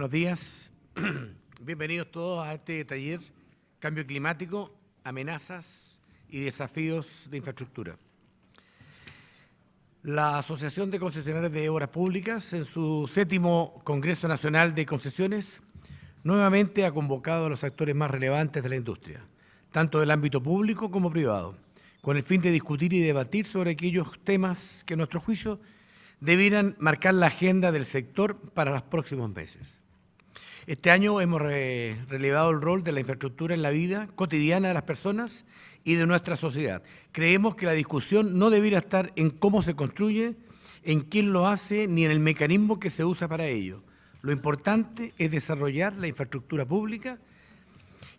buenos días. Bienvenidos todos a este taller Cambio Climático, Amenazas y Desafíos de Infraestructura. La Asociación de Concesionarios de Obras Públicas, en su 7º Congreso Nacional de Concesiones, nuevamente ha convocado a los actores más relevantes de la industria, tanto del ámbito público como privado, con el fin de discutir y debatir sobre aquellos temas que, a nuestro juicio, debieran marcar la agenda del sector para los próximos meses. Este año hemos relevado el rol de la infraestructura en la vida cotidiana de las personas y de nuestra sociedad. Creemos que la discusión no debiera estar en cómo se construye, en quién lo hace, ni en el mecanismo que se usa para ello. Lo importante es desarrollar la infraestructura pública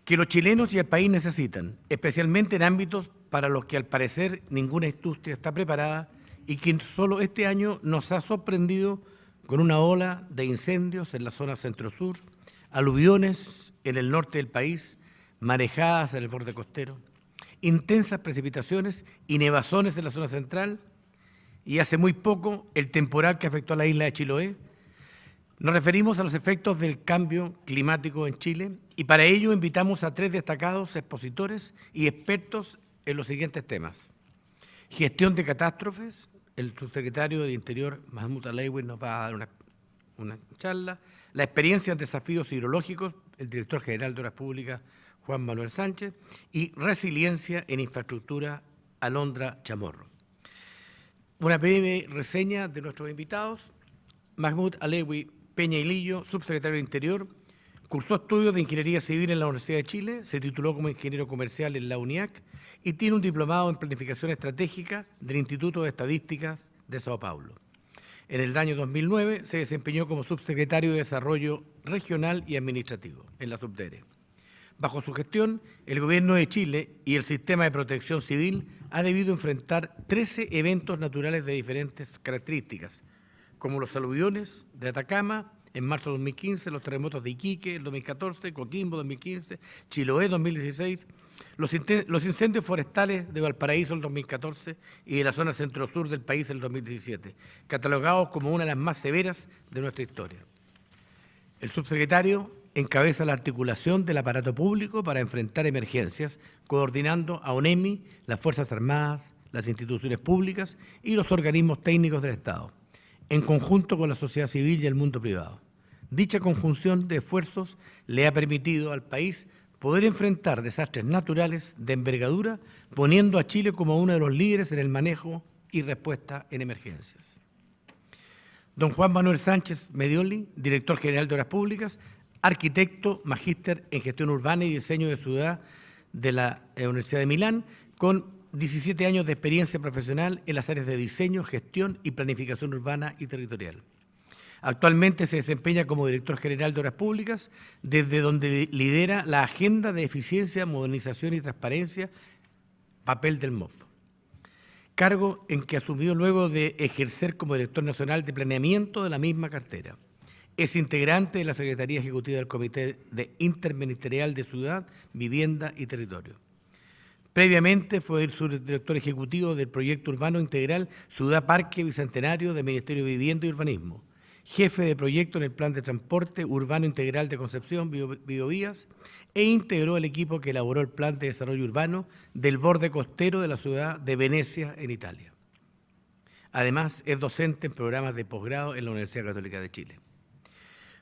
que los chilenos y el país necesitan, especialmente en ámbitos para los que al parecer ninguna industria está preparada y que solo este año nos ha sorprendido con una ola de incendios en la zona centro-sur, aluviones en el norte del país, marejadas en el borde costero, intensas precipitaciones y nevazones en la zona central y hace muy poco el temporal que afectó a la isla de Chiloé. Nos referimos a los efectos del cambio climático en Chile y para ello invitamos a 3 destacados expositores y expertos en los siguientes temas. Gestión de catástrofes. El subsecretario de Interior, Mahmoud Alewi, nos va a dar una charla. La experiencia en desafíos hidrológicos, el director general de Obras Públicas, Juan Manuel Sánchez. Y resiliencia en infraestructura, Alondra Chamorro. Una breve reseña de nuestros invitados. Mahmoud Alewi Peña y Lillo, subsecretario de Interior, cursó estudios de Ingeniería Civil en la Universidad de Chile, se tituló como ingeniero comercial en la UNIAC y tiene un diplomado en Planificación Estratégica del Instituto de Estadísticas de Sao Paulo. En el año 2009 se desempeñó como subsecretario de Desarrollo Regional y Administrativo en la Subdere. Bajo su gestión, el Gobierno de Chile y el Sistema de Protección Civil ha debido enfrentar 13 eventos naturales de diferentes características, como los aluviones de Atacama en marzo de 2015, los terremotos de Iquique en 2014, Coquimbo 2015, Chiloé 2016, los incendios forestales de Valparaíso en 2014 y de la zona centro-sur del país en 2017, catalogados como una de las más severas de nuestra historia. El subsecretario encabeza la articulación del aparato público para enfrentar emergencias, coordinando a ONEMI, las Fuerzas Armadas, las instituciones públicas y los organismos técnicos del Estado, en conjunto con la sociedad civil y el mundo privado. Dicha conjunción de esfuerzos le ha permitido al país poder enfrentar desastres naturales de envergadura, poniendo a Chile como uno de los líderes en el manejo y respuesta en emergencias. Don Juan Manuel Sánchez Medioli, director general de Obras Públicas, arquitecto, magíster en gestión urbana y diseño de ciudad de la Universidad de Milán, con 17 años de experiencia profesional en las áreas de diseño, gestión y planificación urbana y territorial. Actualmente se desempeña como director general de Obras Públicas, desde donde lidera la agenda de eficiencia, modernización y transparencia, papel del MOP, cargo en que asumió luego de ejercer como director nacional de planeamiento de la misma cartera. Es integrante de la Secretaría Ejecutiva del Comité Interministerial de Ciudad, Vivienda y Territorio. Previamente fue el subdirector ejecutivo del Proyecto Urbano Integral Ciudad Parque Bicentenario del Ministerio de Vivienda y Urbanismo, jefe de proyecto en el Plan de Transporte Urbano Integral de Concepción, Biovías, e integró el equipo que elaboró el Plan de Desarrollo Urbano del borde costero de la ciudad de Venecia, en Italia. Además, es docente en programas de posgrado en la Universidad Católica de Chile.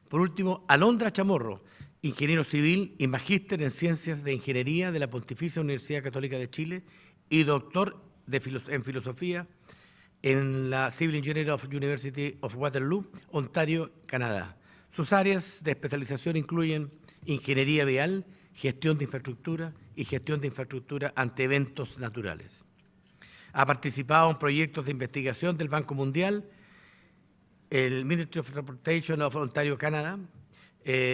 Por último, Alondra Chamorro, ingeniero civil y magíster en Ciencias de Ingeniería de la Pontificia Universidad Católica de Chile y doctor en Filosofía en la Civil Engineering University of Waterloo, Ontario, Canadá. Sus áreas de especialización incluyen ingeniería vial, gestión de infraestructura y gestión de infraestructura ante eventos naturales. Ha participado en proyectos de investigación del Banco Mundial, el Ministry of Transportation of Ontario, Canadá,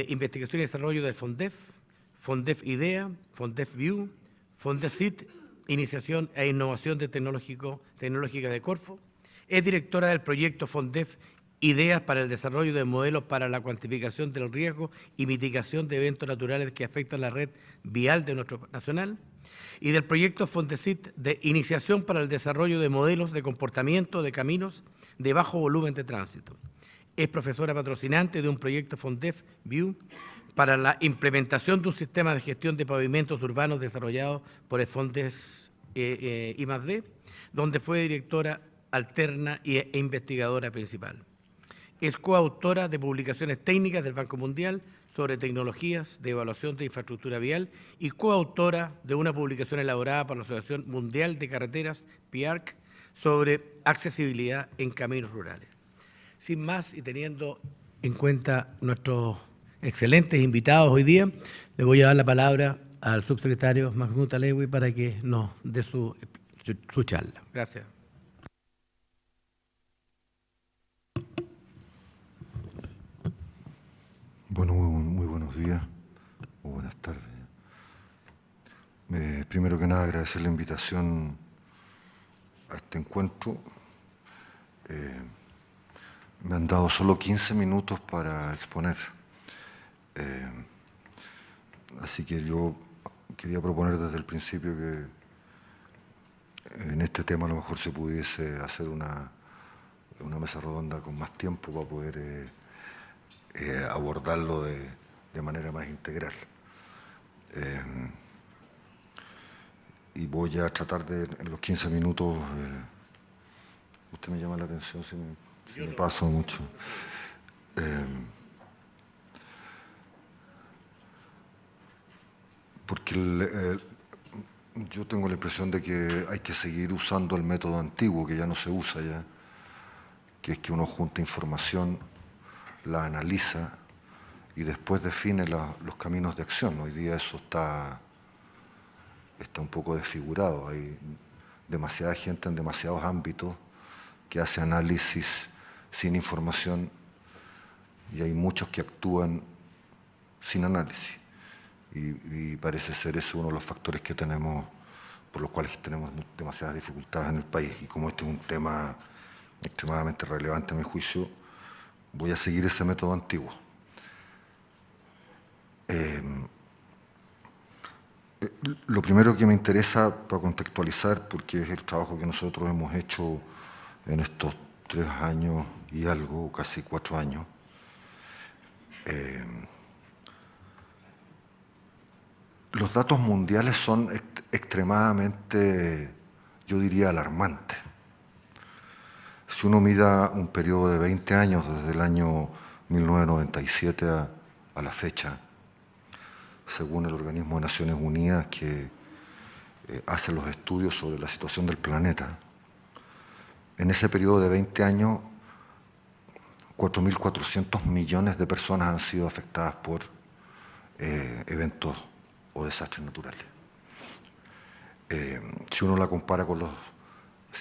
investigación y desarrollo del FONDEF, FONDEF IDEA, FONDEF VIEW, FONDEF SIT, iniciación e innovación tecnológica de Corfo. Es directora del proyecto FONDEF Ideas para el desarrollo de modelos para la cuantificación del riesgo y mitigación de eventos naturales que afectan la red vial de nuestro nacional, y del proyecto FONDESIT de iniciación para el desarrollo de modelos de comportamiento de caminos de bajo volumen de tránsito. Es profesora patrocinante de un proyecto FONDEF View para la implementación de un sistema de gestión de pavimentos urbanos desarrollado por el FONDES I+D, donde fue directora alterna e investigadora principal. Es coautora de publicaciones técnicas del Banco Mundial sobre tecnologías de evaluación de infraestructura vial y coautora de una publicación elaborada por la Asociación Mundial de Carreteras, PIARC, sobre accesibilidad en caminos rurales. Sin más, y teniendo en cuenta nuestros excelentes invitados hoy día, le voy a dar la palabra al subsecretario Mahmoud Alewi para que nos dé su charla. Gracias. Bueno, muy buenos días o buenas tardes. Primero que nada, agradecer la invitación a este encuentro. Me han dado solo 15 minutos para exponer. Así que yo quería proponer desde el principio que en este tema a lo mejor se pudiese hacer una mesa redonda con más tiempo para poder abordarlo de manera más integral. Y voy a tratar de, en los 15 minutos, usted me llama la atención si me paso mucho. Porque yo tengo la impresión de que hay que seguir usando el método antiguo, que ya no se usa ya, que es que uno junta información, la analiza y después define los caminos de acción. Hoy día eso está un poco desfigurado. Hay demasiada gente en demasiados ámbitos que hace análisis sin información y hay muchos que actúan sin análisis. Y parece ser eso uno de los factores que tenemos, por los cuales tenemos demasiadas dificultades en el país. Y como este es un tema extremadamente relevante a mi juicio, voy a seguir ese método antiguo. Lo primero que me interesa para contextualizar, porque es el trabajo que nosotros hemos hecho en estos 3 años y algo, casi 4 años, los datos mundiales son extremadamente, yo diría, alarmantes. Si uno mira un periodo de 20 años, desde el año 1997 a la fecha, según el Organismo de Naciones Unidas que hace los estudios sobre la situación del planeta, en ese periodo de 20 años, 4.400 millones de personas han sido afectadas por eventos o desastres naturales. Si uno la compara con los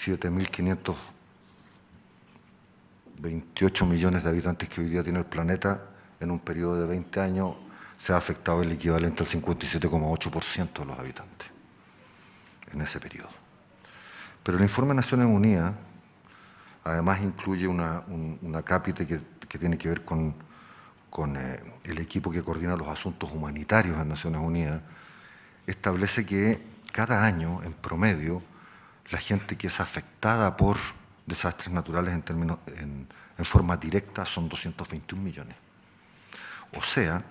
7.528 millones de habitantes que hoy día tiene el planeta, en un periodo de 20 años se ha afectado el equivalente al 57,8% de los habitantes en ese periodo. Pero el informe de Naciones Unidas además incluye una cápite que tiene que ver con el equipo que coordina los asuntos humanitarios en Naciones Unidas. Establece que cada año, en promedio, la gente que es afectada por desastres naturales en forma directa son 221 millones. O sea,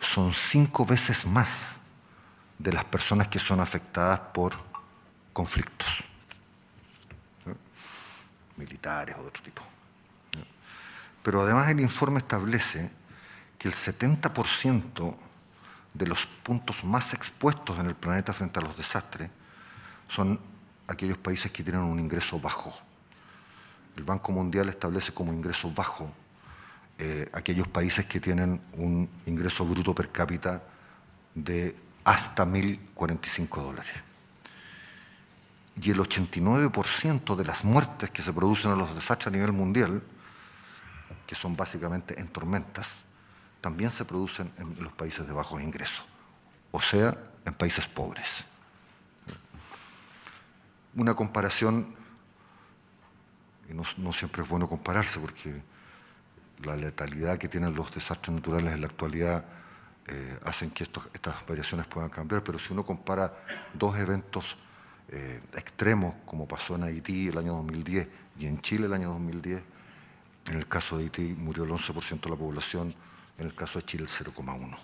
son 5 veces más de las personas que son afectadas por conflictos, ¿no? Militares o de otro tipo, ¿no? Pero además el informe establece que el 70% de los puntos más expuestos en el planeta frente a los desastres son aquellos países que tienen un ingreso bajo. El Banco Mundial establece como ingreso bajo aquellos países que tienen un ingreso bruto per cápita de hasta $1.045. Y el 89% de las muertes que se producen en los desastres a nivel mundial, que son básicamente en tormentas, también se producen en los países de bajos ingresos, o sea, en países pobres. Una comparación, y no siempre es bueno compararse porque la letalidad que tienen los desastres naturales en la actualidad hacen que estas variaciones puedan cambiar, pero si uno compara 2 eventos extremos, como pasó en Haití el año 2010 y en Chile el año 2010, En el caso de Haití murió el 11% de la población, en el caso de Chile el 0,1%.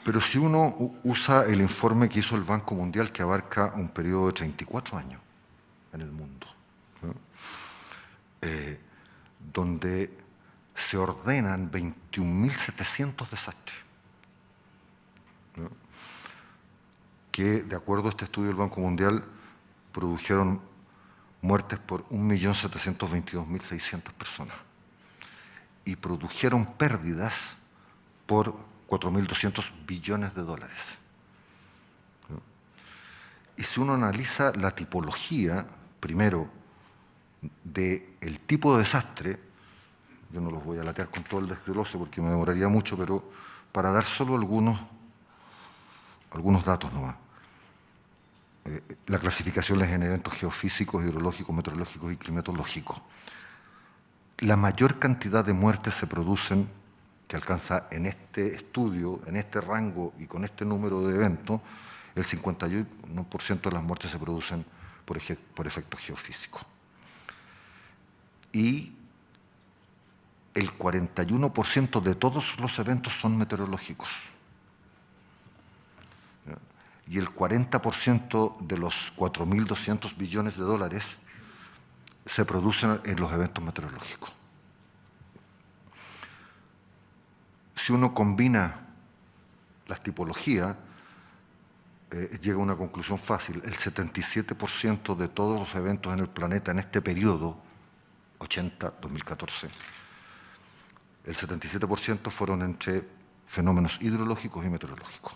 Pero si uno usa el informe que hizo el Banco Mundial, que abarca un periodo de 34 años en el mundo, donde se ordenan 21.700 desastres, que, de acuerdo a este estudio del Banco Mundial, produjeron muertes por 1.722.600 personas y produjeron pérdidas por 4.200 billones de dólares. Y si uno analiza la tipología, primero, del tipo de desastre, yo no los voy a latear con todo el desglose porque me demoraría mucho, pero para dar solo algunos datos nomás. La clasificación es en eventos geofísicos, hidrológicos, meteorológicos y climatológicos. La mayor cantidad de muertes se producen, que alcanza en este estudio, en este rango y con este número de eventos, el 51% de las muertes se producen por efectos geofísicos. Y el 41% de todos los eventos son meteorológicos. Y el 40% de los 4.200 billones de dólares se producen en los eventos meteorológicos. Si uno combina las tipologías, llega a una conclusión fácil. El 77% de todos los eventos en el planeta en este periodo, 80-2014, el 77% fueron entre fenómenos hidrológicos y meteorológicos.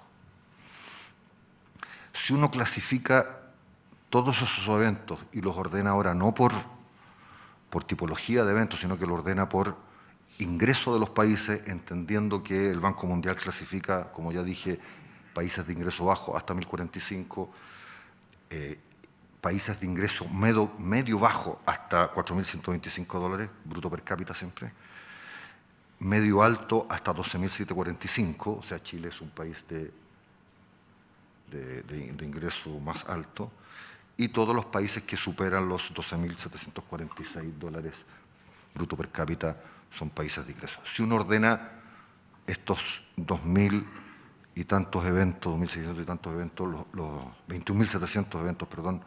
Si uno clasifica todos esos eventos y los ordena ahora no por tipología de eventos, sino que lo ordena por ingreso de los países, entendiendo que el Banco Mundial clasifica, como ya dije, países de ingreso bajo hasta 1.045, países de ingreso medio bajo hasta 4.125 dólares, bruto per cápita siempre, medio alto hasta 12.745, o sea, Chile es un país de ingreso más alto, y todos los países que superan los 12.746 dólares bruto per cápita son países de ingreso. Si uno ordena estos 2.000 y tantos eventos, 2.600 y tantos eventos, los 21.700 eventos, perdón,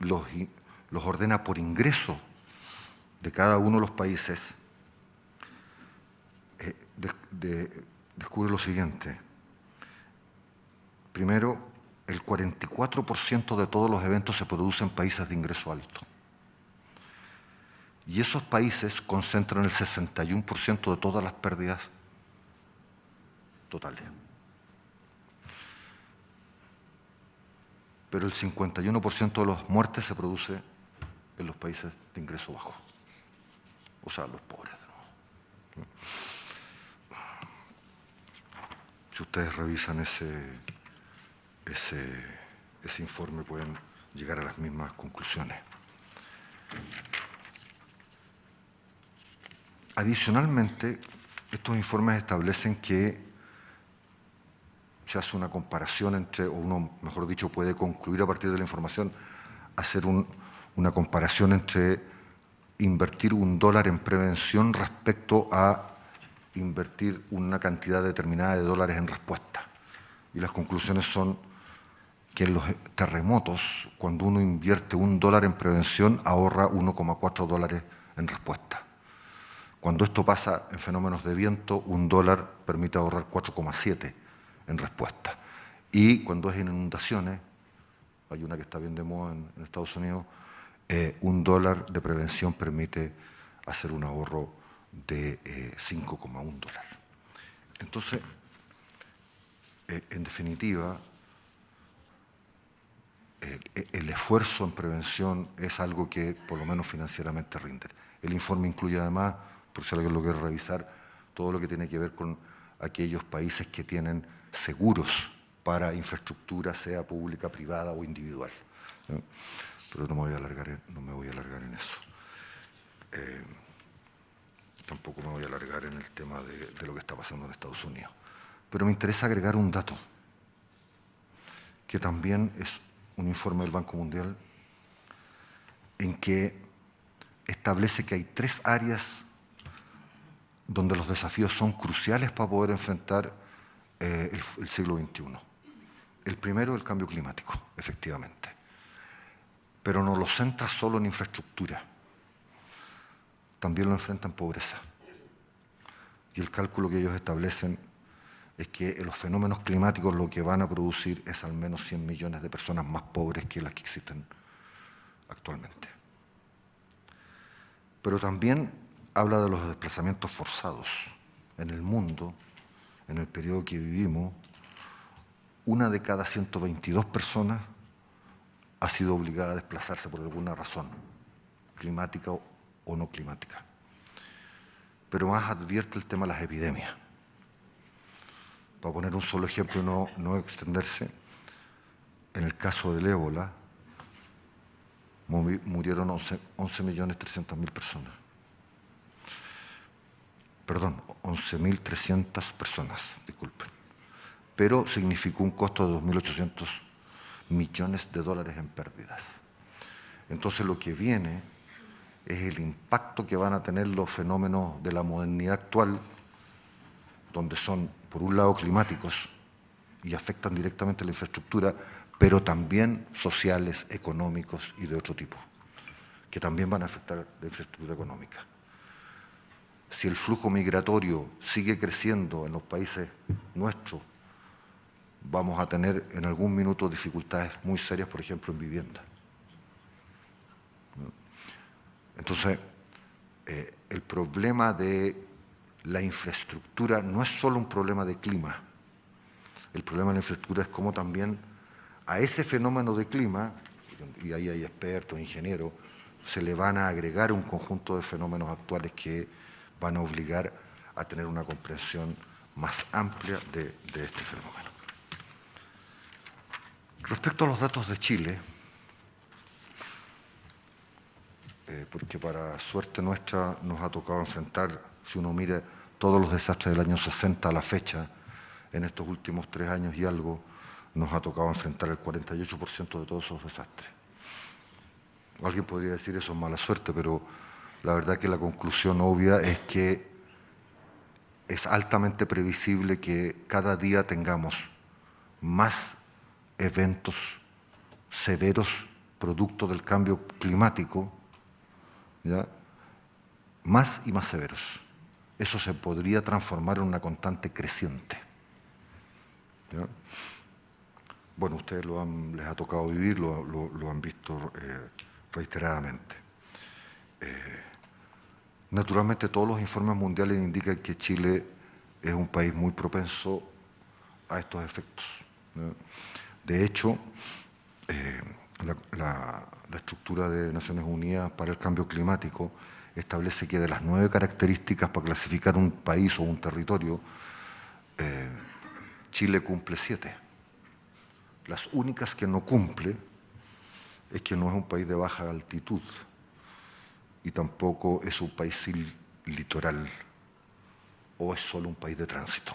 los ordena por ingreso de cada uno de los países, descubre lo siguiente. Primero, el 44% de todos los eventos se producen en países de ingreso alto. Y esos países concentran el 61% de todas las pérdidas totales. Pero el 51% de las muertes se produce en los países de ingreso bajo. O sea, los pobres. ¿No? Si ustedes revisan ese informe, pueden llegar a las mismas conclusiones. Adicionalmente, estos informes establecen que se hace una comparación entre, o uno, mejor dicho, puede concluir a partir de la información, hacer una comparación entre invertir $1 en prevención respecto a invertir una cantidad determinada de dólares en respuesta. Y las conclusiones son que en los terremotos, cuando uno invierte $1 en prevención, ahorra 1,4 dólares en respuesta. Cuando esto pasa en fenómenos de viento, $1 permite ahorrar 4,7 en respuesta. Y cuando es en inundaciones, hay una que está bien de moda en Estados Unidos, $1 de prevención permite hacer un ahorro de 5,1 dólares. Entonces, en definitiva, el esfuerzo en prevención es algo que por lo menos financieramente rinde. El informe incluye además, por si alguien lo quiere revisar, todo lo que tiene que ver con aquellos países que tienen seguros para infraestructura, sea pública, privada o individual. ¿No? Pero no me voy a alargar en eso. Tampoco me voy a alargar en el tema de lo que está pasando en Estados Unidos. Pero me interesa agregar un dato, que también es un informe del Banco Mundial, en que establece que hay 3 áreas donde los desafíos son cruciales para poder enfrentar el siglo XXI. El primero es el cambio climático, efectivamente, pero no lo centra solo en infraestructura, también lo enfrenta en pobreza. Y el cálculo que ellos establecen es que los fenómenos climáticos lo que van a producir es al menos 100 millones de personas más pobres que las que existen actualmente. Pero también habla de los desplazamientos forzados. En el mundo, en el periodo que vivimos, 1 de cada 122 personas ha sido obligada a desplazarse por alguna razón, climática o no climática. Pero más advierte el tema de las epidemias. Para poner un solo ejemplo y no extenderse, en el caso del ébola, murieron 11.300.000 personas. Perdón, 11.300 personas, disculpen. Pero significó un costo de 2.800 millones de dólares en pérdidas. Entonces lo que viene es el impacto que van a tener los fenómenos de la modernidad actual, donde son, por un lado, climáticos y afectan directamente la infraestructura, pero también sociales, económicos y de otro tipo, que también van a afectar la infraestructura económica. Si el flujo migratorio sigue creciendo en los países nuestros, vamos a tener en algún minuto dificultades muy serias, por ejemplo, en vivienda. Entonces, el problema de la infraestructura no es solo un problema de clima. El problema de la infraestructura es cómo también a ese fenómeno de clima, y ahí hay expertos, ingenieros, se le van a agregar un conjunto de fenómenos actuales que van a obligar a tener una comprensión más amplia de este fenómeno. Respecto a los datos de Chile, porque para suerte nuestra nos ha tocado enfrentar, si uno mira todos los desastres del año 60 a la fecha, en estos últimos 3 años y algo, nos ha tocado enfrentar el 48% de todos esos desastres. Alguien podría decir eso es mala suerte, pero la verdad que la conclusión obvia es que es altamente previsible que cada día tengamos más eventos severos producto del cambio climático, ¿ya? Más y más severos. Eso se podría transformar en una constante creciente, ¿ya? Bueno, ustedes les ha tocado vivir, lo han visto reiteradamente. Naturalmente, todos los informes mundiales indican que Chile es un país muy propenso a estos efectos, ¿no? De hecho, la estructura de Naciones Unidas para el Cambio Climático establece que de las 9 características para clasificar un país o un territorio, Chile cumple 7. Las únicas que no cumple es que no es un país de baja altitud y tampoco es un país sin litoral o es solo un país de tránsito.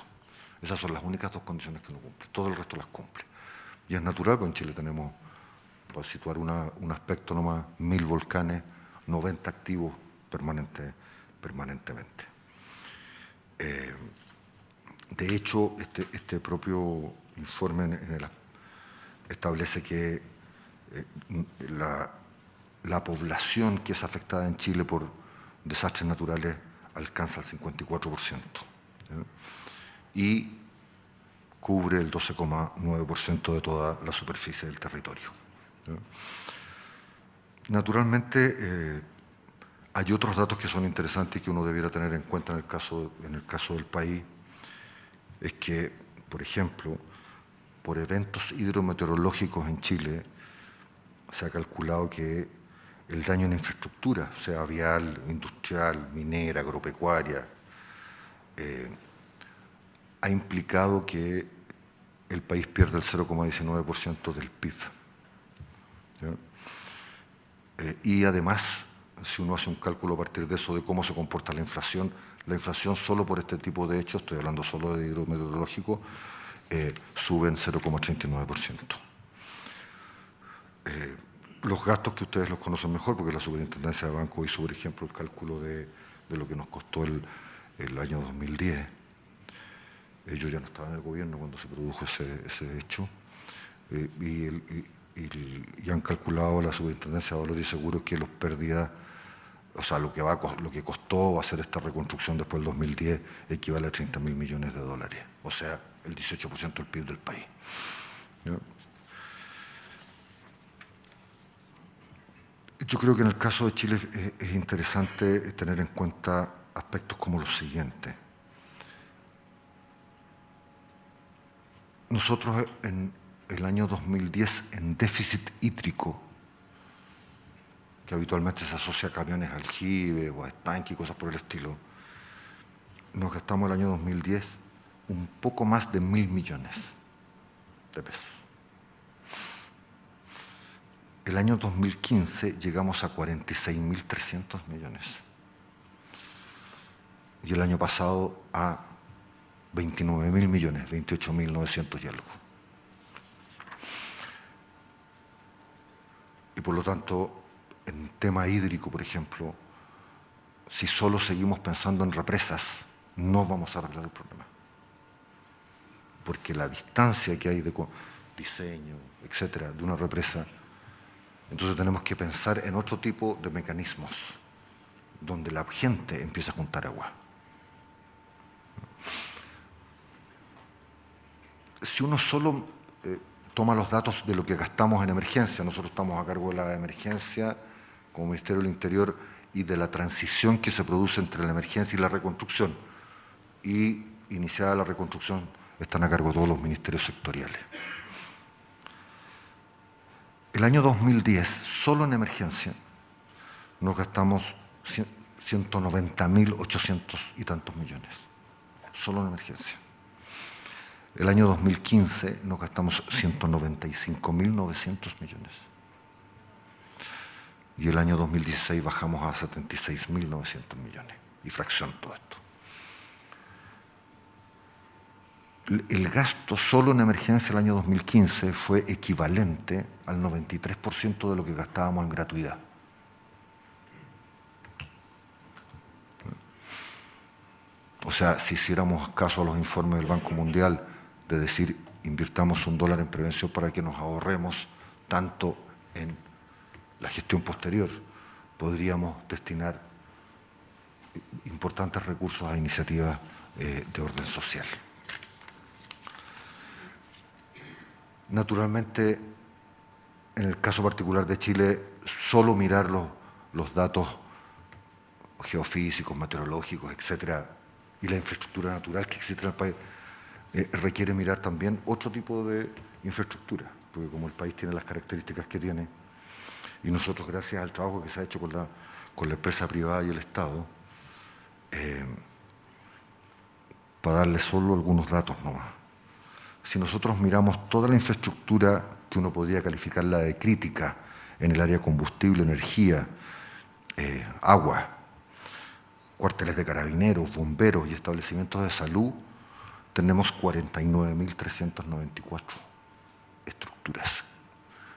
Esas son las únicas 2 condiciones que no cumple. Todo el resto las cumple. Y es natural, porque en Chile tenemos, para situar un aspecto nomás, 1000 volcanes, 90 activos permanentemente. De hecho, este propio informe establece que la población que es afectada en Chile por desastres naturales alcanza el 54%, ¿ya? Y cubre el 12,9% de toda la superficie del territorio, ¿ya? Naturalmente, hay otros datos que son interesantes y que uno debiera tener en cuenta en el caso del país, es que, por ejemplo, por eventos hidrometeorológicos en Chile, se ha calculado que el daño en infraestructura, sea vial, industrial, minera, agropecuaria, ha implicado que el país pierde el 0,19% del PIB, ¿ya? Y además, si uno hace un cálculo a partir de eso, de cómo se comporta la inflación solo por este tipo de hechos, estoy hablando solo de hidrometeorológico, sube en 0,39%. Los gastos que ustedes los conocen mejor, porque la Superintendencia de Banco hizo, por ejemplo, el cálculo de lo que nos costó el año 2010. Yo ya no estaba en el gobierno cuando se produjo ese hecho. Y han calculado la Superintendencia de Valores y Seguros que los pérdidas, o sea, lo que costó hacer esta reconstrucción después del 2010 equivale a 30.000 millones de dólares, o sea, el 18% del PIB del país. ¿No? Yo creo que en el caso de Chile es interesante tener en cuenta aspectos como los siguientes. Nosotros en el año 2010, en déficit hídrico, que habitualmente se asocia a camiones aljibe o a estanque y cosas por el estilo, nos gastamos el año 2010 un poco más de 1.000 millones de pesos. El año 2015 llegamos a 46.300 millones. Y el año pasado a 29.000 millones, 28.900 y algo. Y por lo tanto, en tema hídrico, por ejemplo, si solo seguimos pensando en represas, no vamos a arreglar el problema. Porque la distancia que hay de diseño, etcétera, de una represa, entonces tenemos que pensar en otro tipo de mecanismos, donde la gente empieza a juntar agua. Si uno solo toma los datos de lo que gastamos en emergencia, nosotros estamos a cargo de la emergencia como Ministerio del Interior y de la transición que se produce entre la emergencia y la reconstrucción. Y iniciada la reconstrucción están a cargo todos los ministerios sectoriales. El año 2010, solo en emergencia, nos gastamos 190.800 y tantos millones, solo en emergencia. El año 2015 nos gastamos 195.900 millones. Y el año 2016 bajamos a 76.900 millones. Y fracción todo esto. El gasto solo en emergencia el año 2015 fue equivalente al 93% de lo que gastábamos en gratuidad. O sea, si hiciéramos caso a los informes del Banco Mundial de decir invirtamos $1 en prevención para que nos ahorremos tanto en la gestión posterior, podríamos destinar importantes recursos a iniciativas de orden social. Naturalmente, en el caso particular de Chile, solo mirar los datos geofísicos, meteorológicos, etcétera, y la infraestructura natural que existe en el país, requiere mirar también otro tipo de infraestructura, porque como el país tiene las características que tiene, y nosotros, gracias al trabajo que se ha hecho con la empresa privada y el Estado, para darle solo algunos datos nomás. Si nosotros miramos toda la infraestructura que uno podría calificarla de crítica en el área combustible, energía, agua, cuarteles de carabineros, bomberos y establecimientos de salud, tenemos 49.394 estructuras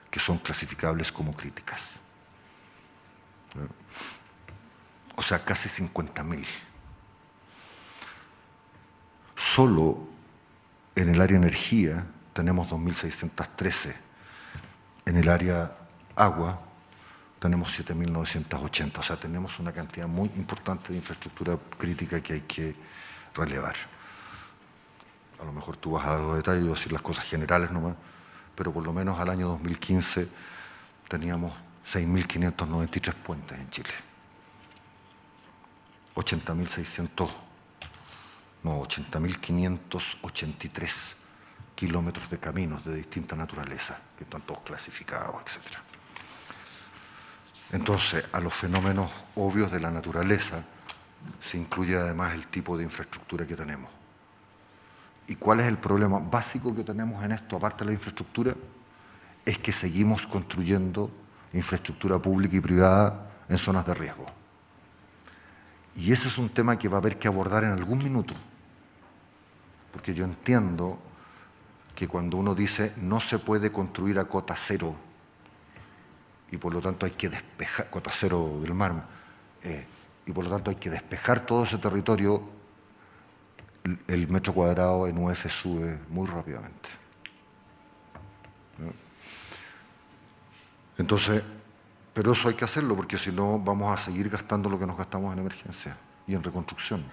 que son clasificables como críticas. O sea, casi 50.000. Solo en el área energía tenemos 2.613. En el área agua tenemos 7.980. O sea, tenemos una cantidad muy importante de infraestructura crítica que hay que relevar. A lo mejor tú vas a dar los detalles, yo voy a decir las cosas generales nomás, pero por lo menos al año 2015 teníamos 6.593 puentes en Chile. 80.583 kilómetros de caminos de distinta naturaleza, que están todos clasificados, etc. Entonces, a los fenómenos obvios de la naturaleza se incluye además el tipo de infraestructura que tenemos. ¿Y cuál es el problema básico que tenemos en esto, aparte de la infraestructura? Es que seguimos construyendo infraestructura pública y privada en zonas de riesgo. Y ese es un tema que va a haber que abordar en algún minuto. Porque yo entiendo que cuando uno dice no se puede construir a cota cero y por lo tanto hay que despejar, cota cero del mar, y por lo tanto hay que despejar todo ese territorio, el metro cuadrado en UF sube muy rápidamente. Entonces, pero eso hay que hacerlo porque si no vamos a seguir gastando lo que nos gastamos en emergencia y en reconstrucción.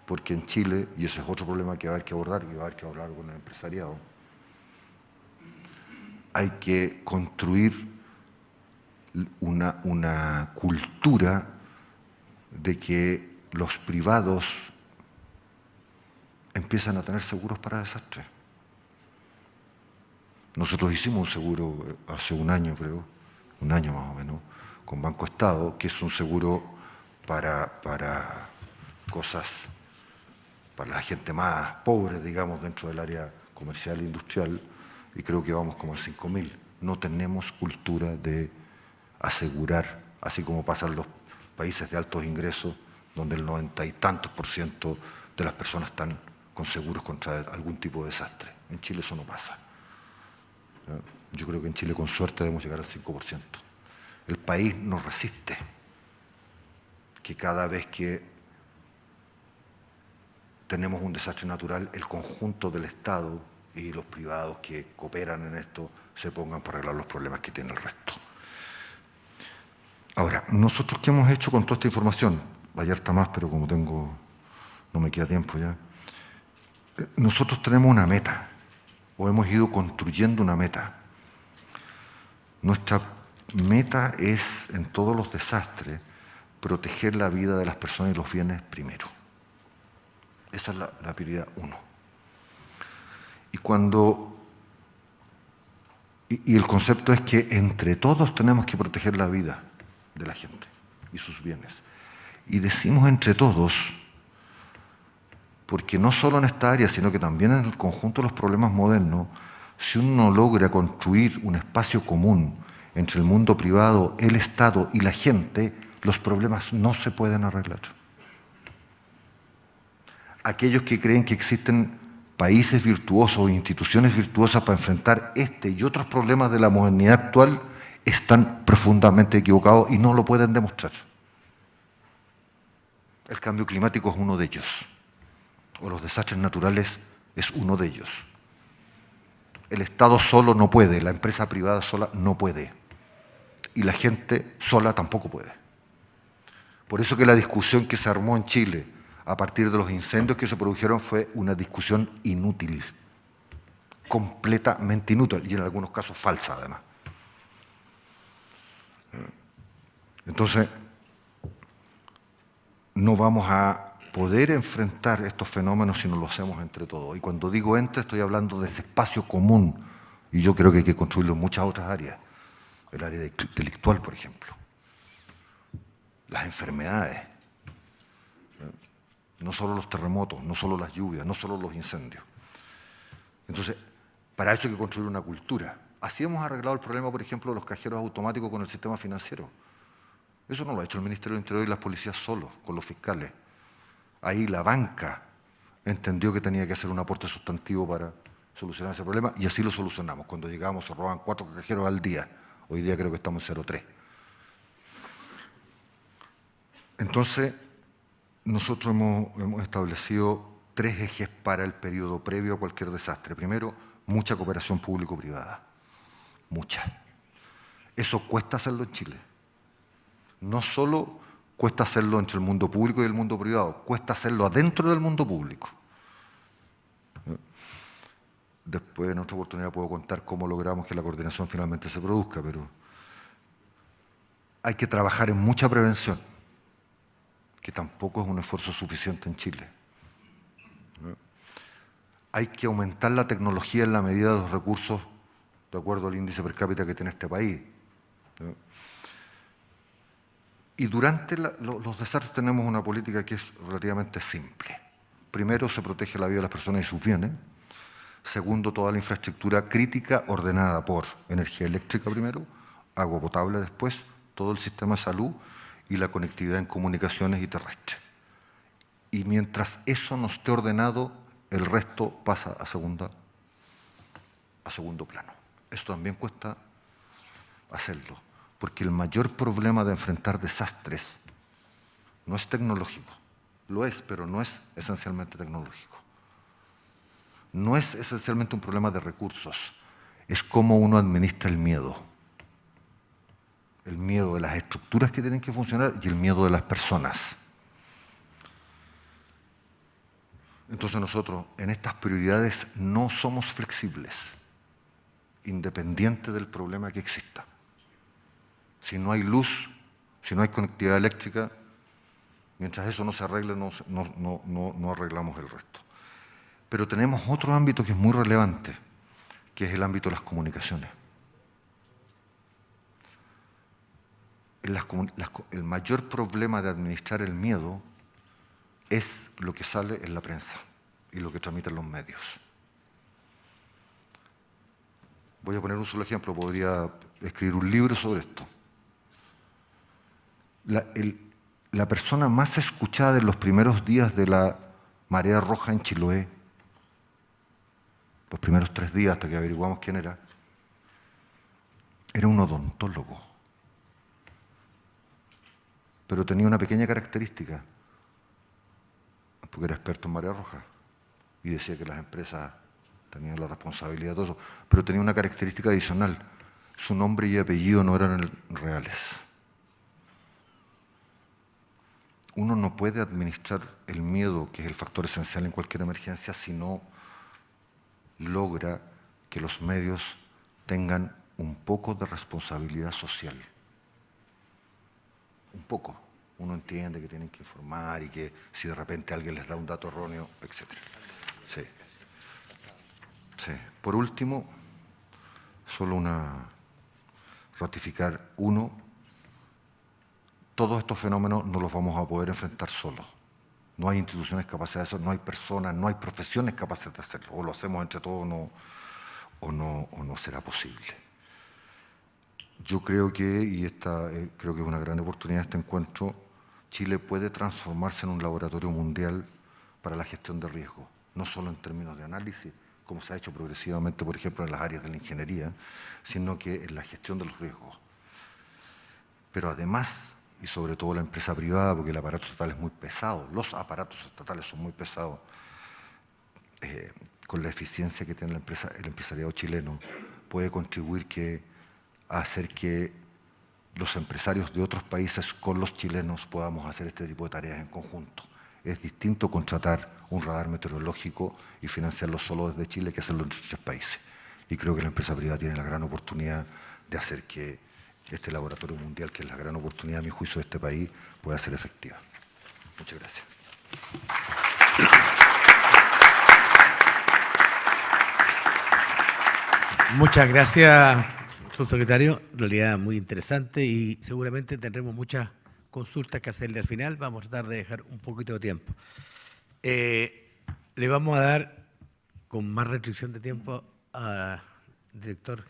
Porque en Chile, y ese es otro problema que va a haber que abordar y va a haber que hablar con el empresariado, hay que construir una cultura de que los privados empiezan a tener seguros para desastres. Nosotros hicimos un seguro hace un año, creo, un año más o menos, con Banco Estado, que es un seguro para cosas, para la gente más pobre, digamos, dentro del área comercial e industrial, y creo que vamos como a 5.000. No tenemos cultura de asegurar, así como pasa en los países de altos ingresos, donde el 90 y tantos % de las personas están con seguros contra algún tipo de desastre. En Chile eso no pasa. Yo creo que en Chile con suerte debemos llegar al 5%. El país nos resiste que cada vez que tenemos un desastre natural, el conjunto del Estado y los privados que cooperan en esto se pongan para arreglar los problemas que tiene el resto. Ahora, nosotros ¿qué hemos hecho con toda esta información? Hay harta más, pero como no me queda tiempo ya. Nosotros tenemos una meta, o hemos ido construyendo una meta. Nuestra meta es, en todos los desastres, proteger la vida de las personas y los bienes primero. Esa es la prioridad 1. Y el concepto es que entre todos tenemos que proteger la vida de la gente y sus bienes. Y decimos entre todos, porque no solo en esta área, sino que también en el conjunto de los problemas modernos, si uno logra construir un espacio común entre el mundo privado, el Estado y la gente, los problemas no se pueden arreglar. Aquellos que creen que existen países virtuosos o instituciones virtuosas para enfrentar este y otros problemas de la modernidad actual están profundamente equivocados y no lo pueden demostrar. El cambio climático es uno de ellos, o los desastres naturales es uno de ellos. El Estado solo no puede, la empresa privada sola no puede, y la gente sola tampoco puede. Por eso que la discusión que se armó en Chile a partir de los incendios que se produjeron fue una discusión inútil, completamente inútil, y en algunos casos falsa además. Entonces, no vamos a poder enfrentar estos fenómenos si no lo hacemos entre todos. Y cuando digo entre, estoy hablando de ese espacio común, y yo creo que hay que construirlo en muchas otras áreas. El área delictual, por ejemplo. Las enfermedades. No solo los terremotos, no solo las lluvias, no solo los incendios. Entonces, para eso hay que construir una cultura. Así hemos arreglado el problema, por ejemplo, de los cajeros automáticos con el sistema financiero. Eso no lo ha hecho el Ministerio del Interior y las policías solos, con los fiscales. Ahí la banca entendió que tenía que hacer un aporte sustantivo para solucionar ese problema y así lo solucionamos. Cuando llegamos se robaban 4 cajeros al día. Hoy día creo que estamos en 0,3. Entonces, nosotros hemos establecido 3 ejes para el periodo previo a cualquier desastre. Primero, mucha cooperación público-privada. Mucha. Eso cuesta hacerlo en Chile. No solo cuesta hacerlo entre el mundo público y el mundo privado, cuesta hacerlo adentro del mundo público. Después, en otra oportunidad, puedo contar cómo logramos que la coordinación finalmente se produzca, pero hay que trabajar en mucha prevención, que tampoco es un esfuerzo suficiente en Chile. Hay que aumentar la tecnología en la medida de los recursos de acuerdo al índice per cápita que tiene este país. Y durante los desastres tenemos una política que es relativamente simple. Primero, se protege la vida de las personas y sus bienes. Segundo, toda la infraestructura crítica ordenada por energía eléctrica primero, agua potable después, todo el sistema de salud y la conectividad en comunicaciones y terrestre. Y mientras eso no esté ordenado, el resto pasa a segundo plano. Eso también cuesta hacerlo, porque el mayor problema de enfrentar desastres no es tecnológico, lo es, pero no es esencialmente tecnológico. No es esencialmente un problema de recursos, es cómo uno administra el miedo de las estructuras que tienen que funcionar y el miedo de las personas. Entonces nosotros en estas prioridades no somos flexibles, independiente del problema que exista. Si no hay luz, si no hay conectividad eléctrica, mientras eso no se arregle, no arreglamos el resto. Pero tenemos otro ámbito que es muy relevante, que es el ámbito de las comunicaciones. El mayor problema de administrar el miedo es lo que sale en la prensa y lo que transmiten los medios. Voy a poner un solo ejemplo, podría escribir un libro sobre esto. La persona más escuchada en los primeros días de la marea roja en Chiloé, los primeros 3 días hasta que averiguamos quién era un odontólogo. Pero tenía una pequeña característica, porque era experto en marea roja y decía que las empresas tenían la responsabilidad de todo eso, pero tenía una característica adicional: su nombre y apellido no eran reales. Uno no puede administrar el miedo, que es el factor esencial en cualquier emergencia, si no logra que los medios tengan un poco de responsabilidad social. Un poco. Uno entiende que tienen que informar y que si de repente alguien les da un dato erróneo, etc. Sí. Sí. Por último, solo ratificar todos estos fenómenos no los vamos a poder enfrentar solos. No hay instituciones capaces de eso, no hay personas, no hay profesiones capaces de hacerlo. O lo hacemos entre todos o no será posible. Yo creo que, creo que es una gran oportunidad este encuentro, Chile puede transformarse en un laboratorio mundial para la gestión de riesgos, no solo en términos de análisis, como se ha hecho progresivamente, por ejemplo, en las áreas de la ingeniería, sino que en la gestión de los riesgos. Pero además, y sobre todo la empresa privada, porque el aparato estatal es muy pesado, los aparatos estatales son muy pesados, con la eficiencia que tiene el empresariado chileno, puede contribuir a hacer que los empresarios de otros países con los chilenos podamos hacer este tipo de tareas en conjunto. Es distinto contratar un radar meteorológico y financiarlo solo desde Chile que hacerlo en otros 3 países. Y creo que la empresa privada tiene la gran oportunidad de hacer que este laboratorio mundial, que es la gran oportunidad, a mi juicio, de este país, pueda ser efectiva. Muchas gracias. Muchas gracias, subsecretario. En realidad muy interesante y seguramente tendremos muchas consultas que hacerle al final. Vamos a tratar de dejar un poquito de tiempo. Le vamos a dar con más restricción de tiempo al director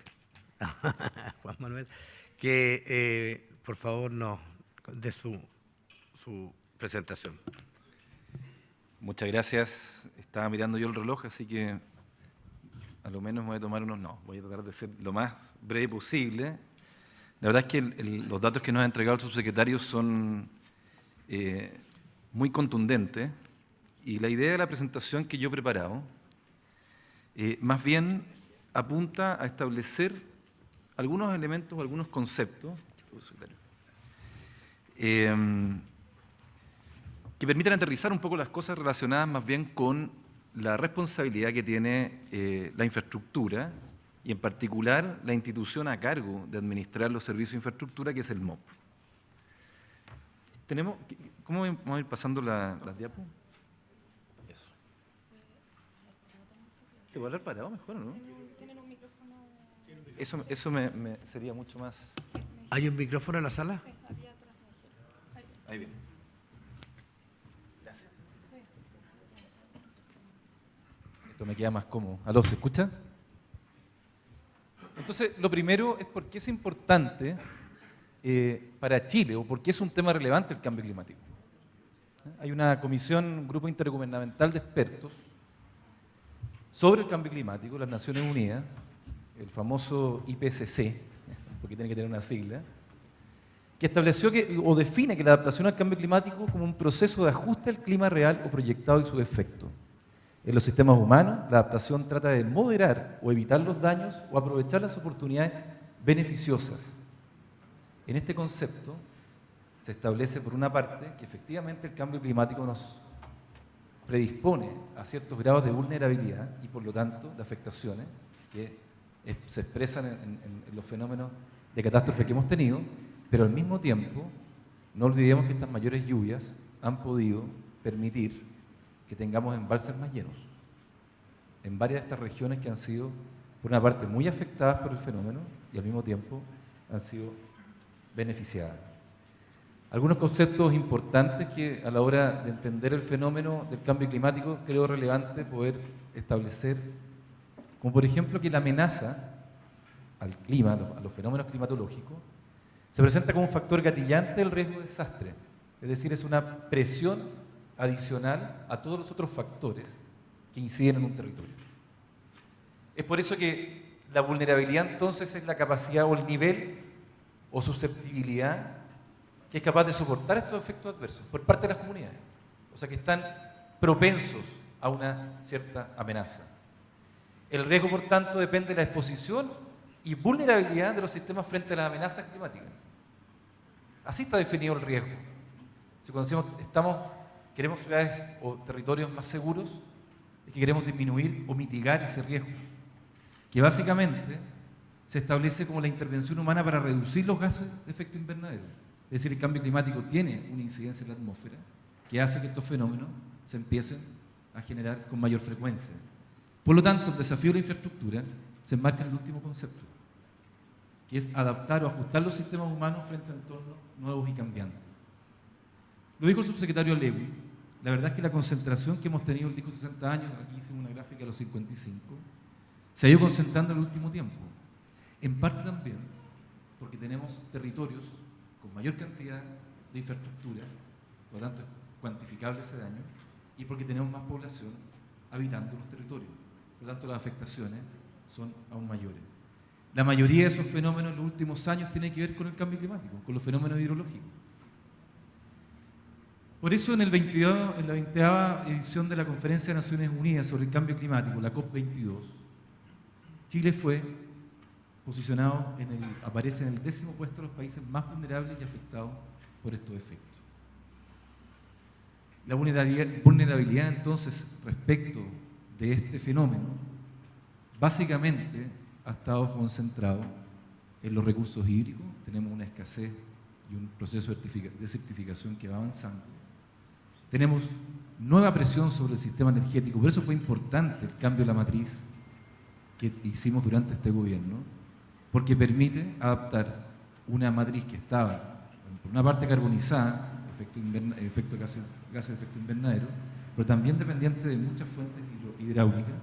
Juan Manuel que por favor nos dé su presentación. Muchas gracias. Estaba mirando yo el reloj, así que a lo menos voy a tomar voy a tratar de ser lo más breve posible. La verdad es que los datos que nos ha entregado el subsecretario son muy contundentes y la idea de la presentación que yo he preparado más bien apunta a establecer algunos elementos, algunos conceptos que permitan aterrizar un poco las cosas relacionadas más bien con la responsabilidad que tiene la infraestructura y en particular la institución a cargo de administrar los servicios de infraestructura, que es el MOP. ¿Cómo vamos a ir pasando las diapos? Eso. ¿Se puede hablar parado mejor o no? ¿Tienen un micrófono? Eso sería mucho más... ¿Hay un micrófono en la sala? Sí, había atrás. Ahí viene. Gracias. Esto me queda más cómodo. ¿Aló, se escucha? Entonces, lo primero es por qué es importante para Chile o por qué es un tema relevante el cambio climático. Hay una comisión, un grupo intergubernamental de expertos sobre el cambio climático, las Naciones Unidas, el famoso IPCC, porque tiene que tener una sigla, que estableció o define que la adaptación al cambio climático como un proceso de ajuste al clima real o proyectado y sus efectos. En los sistemas humanos, la adaptación trata de moderar o evitar los daños o aprovechar las oportunidades beneficiosas. En este concepto se establece, por una parte, que efectivamente el cambio climático nos predispone a ciertos grados de vulnerabilidad y, por lo tanto, de afectaciones que se expresan en los fenómenos de catástrofe que hemos tenido, pero al mismo tiempo no olvidemos que estas mayores lluvias han podido permitir que tengamos embalses más llenos en varias de estas regiones que han sido, por una parte, muy afectadas por el fenómeno y al mismo tiempo han sido beneficiadas. Algunos conceptos importantes que a la hora de entender el fenómeno del cambio climático creo relevante poder establecer, como por ejemplo que la amenaza al clima, a los fenómenos climatológicos, se presenta como un factor gatillante del riesgo de desastre, es decir, es una presión adicional a todos los otros factores que inciden en un territorio. Es por eso que la vulnerabilidad entonces es la capacidad o el nivel o susceptibilidad que es capaz de soportar estos efectos adversos por parte de las comunidades, o sea que están propensos a una cierta amenaza. El riesgo, por tanto, depende de la exposición y vulnerabilidad de los sistemas frente a las amenazas climáticas. Así está definido el riesgo. Si cuando decimos queremos ciudades o territorios más seguros, es que queremos disminuir o mitigar ese riesgo, que básicamente se establece como la intervención humana para reducir los gases de efecto invernadero. Es decir, el cambio climático tiene una incidencia en la atmósfera que hace que estos fenómenos se empiecen a generar con mayor frecuencia. Por lo tanto, el desafío de la infraestructura se enmarca en el último concepto, que es adaptar o ajustar los sistemas humanos frente a entornos nuevos y cambiantes. Lo dijo el subsecretario Lewy, la verdad es que la concentración que hemos tenido, él dijo 60 años, aquí hicimos una gráfica de los 55, se ha ido concentrando en el último tiempo. En parte también porque tenemos territorios con mayor cantidad de infraestructura, por lo tanto es cuantificable ese daño, y porque tenemos más población habitando los territorios. Por lo tanto, las afectaciones son aún mayores. La mayoría de esos fenómenos en los últimos años tienen que ver con el cambio climático, con los fenómenos hidrológicos. Por eso, en la 20ª edición de la Conferencia de Naciones Unidas sobre el Cambio Climático, la COP22, Chile fue posicionado, aparece en el 10º puesto de los países más vulnerables y afectados por estos efectos. La vulnerabilidad entonces respecto de este fenómeno básicamente ha estado concentrado en los recursos hídricos. Tenemos una escasez y un proceso de desertificación que va avanzando. Tenemos nueva presión sobre el sistema energético, por eso fue importante el cambio de la matriz que hicimos durante este gobierno, porque permite adaptar una matriz que estaba, por una parte, carbonizada, efecto de gases de efecto invernadero, pero también dependiente de muchas fuentes hidráulicas,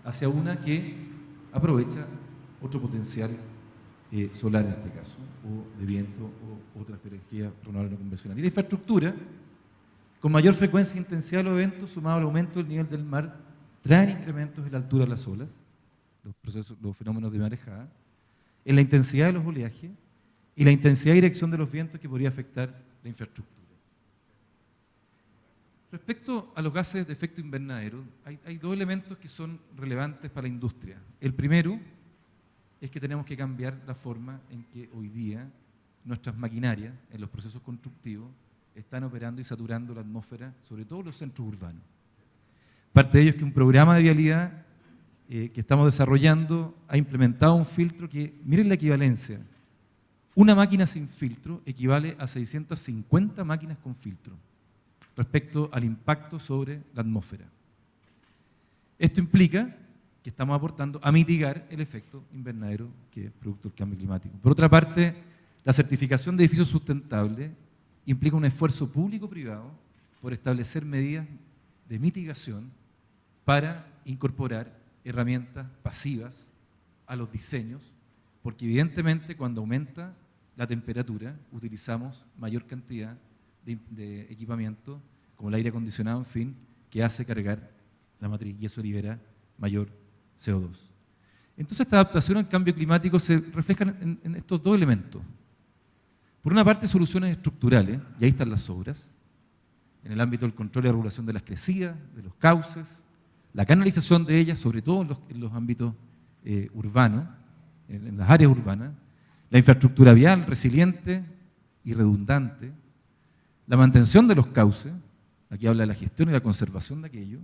hacia una que aprovecha otro potencial solar en este caso, o de viento, o otras energías renovables no convencionales. Y la infraestructura, con mayor frecuencia e intensidad de los eventos, sumado al aumento del nivel del mar, traen incrementos en la altura de las olas, los fenómenos de marejada, en la intensidad de los oleajes y la intensidad y dirección de los vientos que podría afectar la infraestructura. Respecto a los gases de efecto invernadero, hay dos elementos que son relevantes para la industria. El primero es que tenemos que cambiar la forma en que hoy día nuestras maquinarias en los procesos constructivos están operando y saturando la atmósfera, sobre todo los centros urbanos. Parte de ello es que un programa de vialidad que estamos desarrollando ha implementado un filtro que, miren la equivalencia, una máquina sin filtro equivale a 650 máquinas con filtro respecto al impacto sobre la atmósfera. Esto implica que estamos aportando a mitigar el efecto invernadero que es producto del cambio climático. Por otra parte, la certificación de edificios sustentables implica un esfuerzo público-privado por establecer medidas de mitigación para incorporar herramientas pasivas a los diseños, porque evidentemente cuando aumenta la temperatura utilizamos mayor cantidad de equipamiento, como el aire acondicionado, en fin, que hace cargar la matriz y eso libera mayor CO2. Entonces esta adaptación al cambio climático se refleja en estos dos elementos. Por una parte, soluciones estructurales, y ahí están las obras, en el ámbito del control y la regulación de las crecidas, de los cauces, la canalización de ellas, sobre todo en los ámbitos urbanos, en las áreas urbanas, la infraestructura vial resiliente y redundante, la mantención de los cauces, aquí habla de la gestión y la conservación de aquello,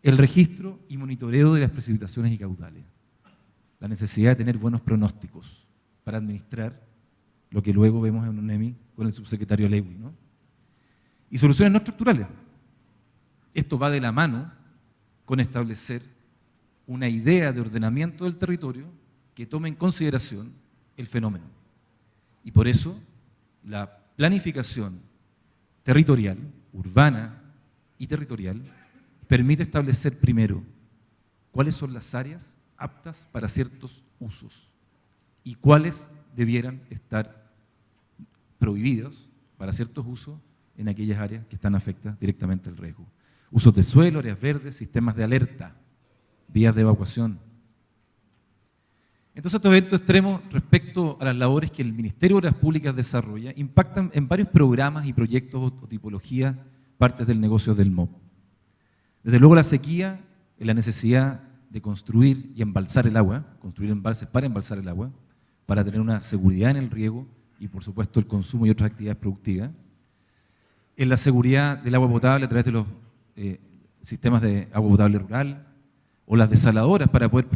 el registro y monitoreo de las precipitaciones y caudales, la necesidad de tener buenos pronósticos para administrar lo que luego vemos en UNEMI con el subsecretario Lewy, ¿no? Y soluciones no estructurales. Esto va de la mano con establecer una idea de ordenamiento del territorio que tome en consideración el fenómeno. Y por eso la planificación territorial, urbana y territorial, permite establecer primero cuáles son las áreas aptas para ciertos usos y cuáles debieran estar prohibidos para ciertos usos en aquellas áreas que están afectadas directamente al riesgo. Usos de suelo, áreas verdes, sistemas de alerta, vías de evacuación. Entonces estos eventos extremos respecto a las labores que el Ministerio de Obras Públicas desarrolla impactan en varios programas y proyectos o tipologías, partes del negocio del MOP. Desde luego la sequía, la necesidad de construir y embalsar el agua, construir embalses para embalsar el agua, para tener una seguridad en el riego y por supuesto el consumo y otras actividades productivas. En la seguridad del agua potable a través de los sistemas de agua potable rural o las desaladoras para poder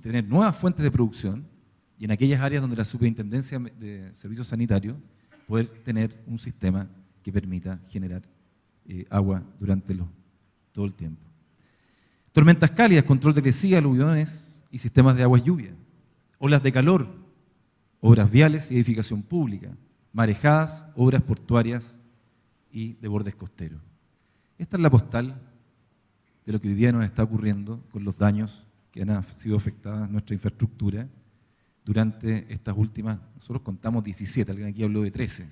tener nuevas fuentes de producción y en aquellas áreas donde la Superintendencia de Servicios Sanitarios poder tener un sistema que permita generar agua durante todo el tiempo. Tormentas cálidas, control de crecida, aluviones y sistemas de aguas lluvia. Olas de calor, obras viales y edificación pública. Marejadas, obras portuarias y de bordes costeros. Esta es la postal de lo que hoy día nos está ocurriendo con los daños que han sido afectadas nuestra infraestructura durante estas últimas, nosotros contamos 17, alguien aquí habló de 13,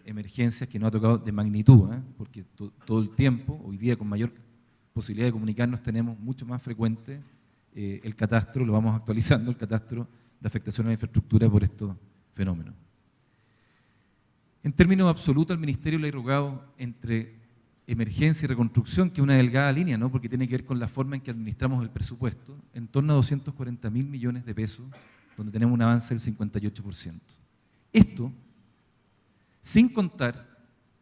emergencias que nos ha tocado de magnitud, porque todo el tiempo, hoy día con mayor posibilidad de comunicarnos tenemos mucho más frecuente el catastro, lo vamos actualizando, el catastro de afectación a la infraestructura por estos fenómenos. En términos absolutos, el Ministerio le ha irrogado entre emergencia y reconstrucción, que es una delgada línea, ¿no? Porque tiene que ver con la forma en que administramos el presupuesto, en torno a 240.000 millones de pesos, donde tenemos un avance del 58%. Esto, sin contar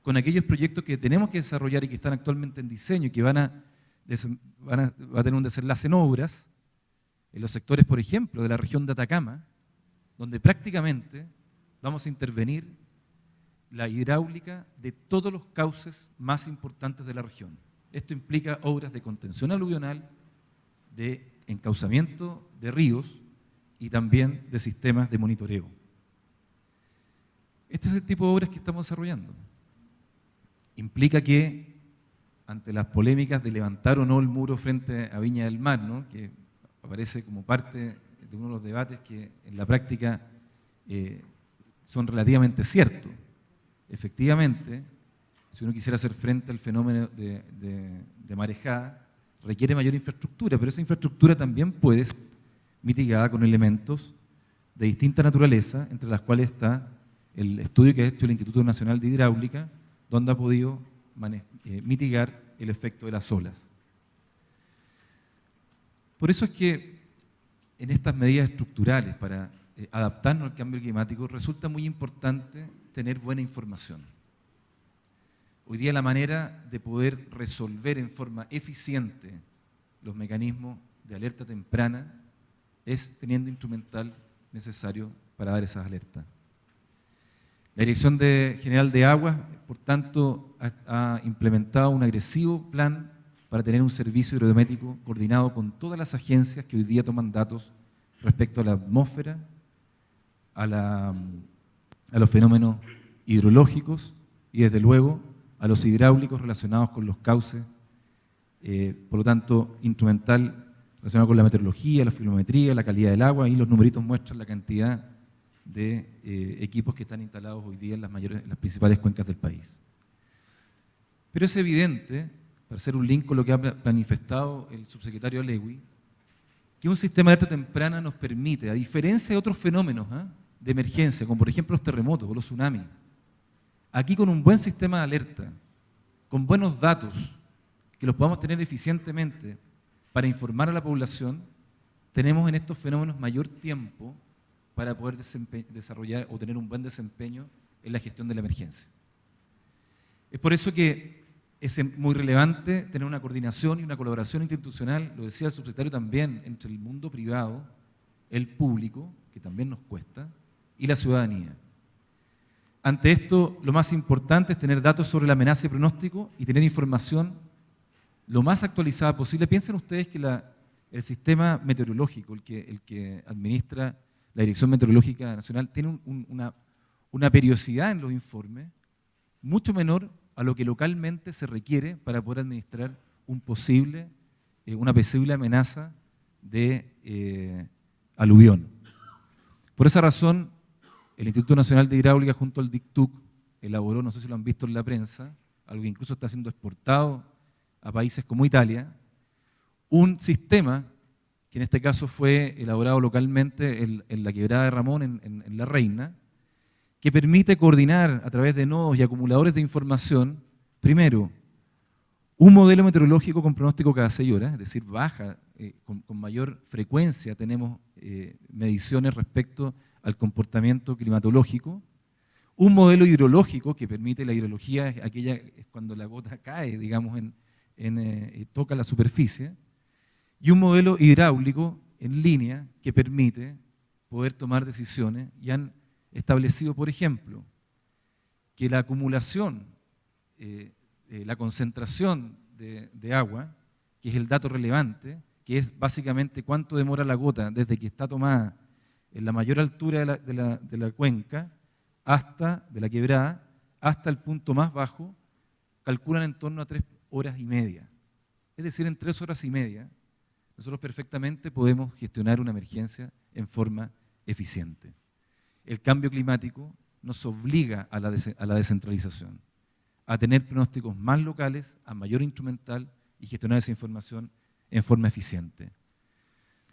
con aquellos proyectos que tenemos que desarrollar y que están actualmente en diseño y que va a tener un desenlace en obras, en los sectores, por ejemplo, de la región de Atacama, donde prácticamente vamos a intervenir la hidráulica de todos los cauces más importantes de la región. Esto implica obras de contención aluvional, de encauzamiento de ríos y también de sistemas de monitoreo. Este es el tipo de obras que estamos desarrollando. Implica que, ante las polémicas de levantar o no el muro frente a Viña del Mar, ¿no? Que aparece como parte de uno de los debates que en la práctica son relativamente ciertos. Efectivamente, si uno quisiera hacer frente al fenómeno de marejada, requiere mayor infraestructura, pero esa infraestructura también puede ser mitigada con elementos de distinta naturaleza, entre las cuales está el estudio que ha hecho el Instituto Nacional de Hidráulica, donde ha podido mitigar el efecto de las olas. Por eso es que en estas medidas estructurales para adaptarnos al cambio climático resulta muy importante tener buena información. Hoy día la manera de poder resolver en forma eficiente los mecanismos de alerta temprana es teniendo instrumental necesario para dar esas alertas. La Dirección General de Aguas, por tanto, ha implementado un agresivo plan para tener un servicio hidrométrico coordinado con todas las agencias que hoy día toman datos respecto a la atmósfera, a los fenómenos hidrológicos y, desde luego, a los hidráulicos relacionados con los cauces, por lo tanto, instrumental relacionado con la meteorología, la filometría, la calidad del agua, y los numeritos muestran la cantidad de equipos que están instalados hoy día en las principales cuencas del país. Pero es evidente, para hacer un link con lo que ha manifestado el subsecretario Lewy, que un sistema de alerta temprana nos permite, a diferencia de otros fenómenos de emergencia, como por ejemplo los terremotos o los tsunamis, aquí con un buen sistema de alerta, con buenos datos, que los podamos tener eficientemente para informar a la población, tenemos en estos fenómenos mayor tiempo para poder desarrollar o tener un buen desempeño en la gestión de la emergencia. Es por eso que es muy relevante tener una coordinación y una colaboración institucional, lo decía el subsecretario también, entre el mundo privado, el público, que también nos cuesta, y la ciudadanía. Ante esto, lo más importante es tener datos sobre la amenaza y pronóstico y tener información lo más actualizada posible. Piensen ustedes que el sistema meteorológico, el que administra la Dirección Meteorológica Nacional, tiene una periodicidad en los informes mucho menor a lo que localmente se requiere para poder administrar una posible amenaza de aluvión. Por esa razón, el Instituto Nacional de Hidráulica junto al DICTUC elaboró, no sé si lo han visto en la prensa, algo que incluso está siendo exportado a países como Italia, un sistema que en este caso fue elaborado localmente en la Quebrada de Ramón, en La Reina, que permite coordinar a través de nodos y acumuladores de información, primero, un modelo meteorológico con pronóstico cada 6 horas, es decir, baja, con mayor frecuencia tenemos mediciones respecto al comportamiento climatológico, un modelo hidrológico que permite, la hidrología es cuando la gota cae, digamos, toca la superficie, y un modelo hidráulico en línea que permite poder tomar decisiones, y han establecido, por ejemplo, que la acumulación, la concentración de agua, que es el dato relevante, que es básicamente cuánto demora la gota desde que está tomada en la mayor altura de la cuenca, de la quebrada, hasta el punto más bajo, calculan en torno a 3 horas y media. Es decir, en 3 horas y media, nosotros perfectamente podemos gestionar una emergencia en forma eficiente. El cambio climático nos obliga a la descentralización, a tener pronósticos más locales, a mayor instrumental y gestionar esa información en forma eficiente.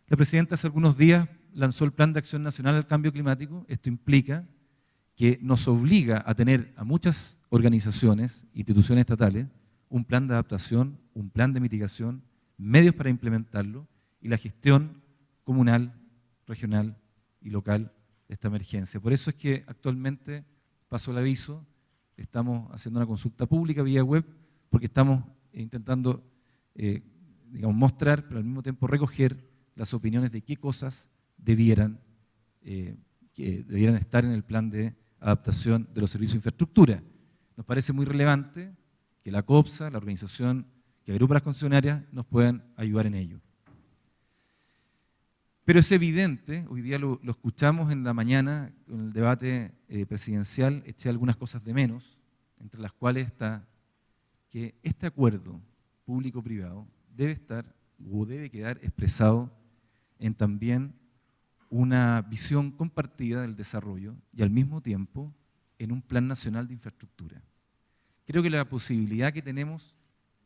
La presidenta hace algunos días lanzó el Plan de Acción Nacional al Cambio Climático. Esto implica que nos obliga a tener a muchas organizaciones, instituciones estatales, un plan de adaptación, un plan de mitigación, medios para implementarlo y la gestión comunal, regional y local de esta emergencia. Por eso es que actualmente, paso el aviso, estamos haciendo una consulta pública vía web porque estamos intentando mostrar, pero al mismo tiempo recoger las opiniones de qué cosas debieran estar en el plan de adaptación de los servicios de infraestructura. Nos parece muy relevante que la COPSA, la organización que agrupa las concesionarias, nos puedan ayudar en ello. Pero es evidente, hoy día lo escuchamos en la mañana, en el debate presidencial, eché algunas cosas de menos, entre las cuales está que este acuerdo público-privado debe estar o debe quedar expresado en también una visión compartida del desarrollo y al mismo tiempo en un plan nacional de infraestructura. Creo que la posibilidad que tenemos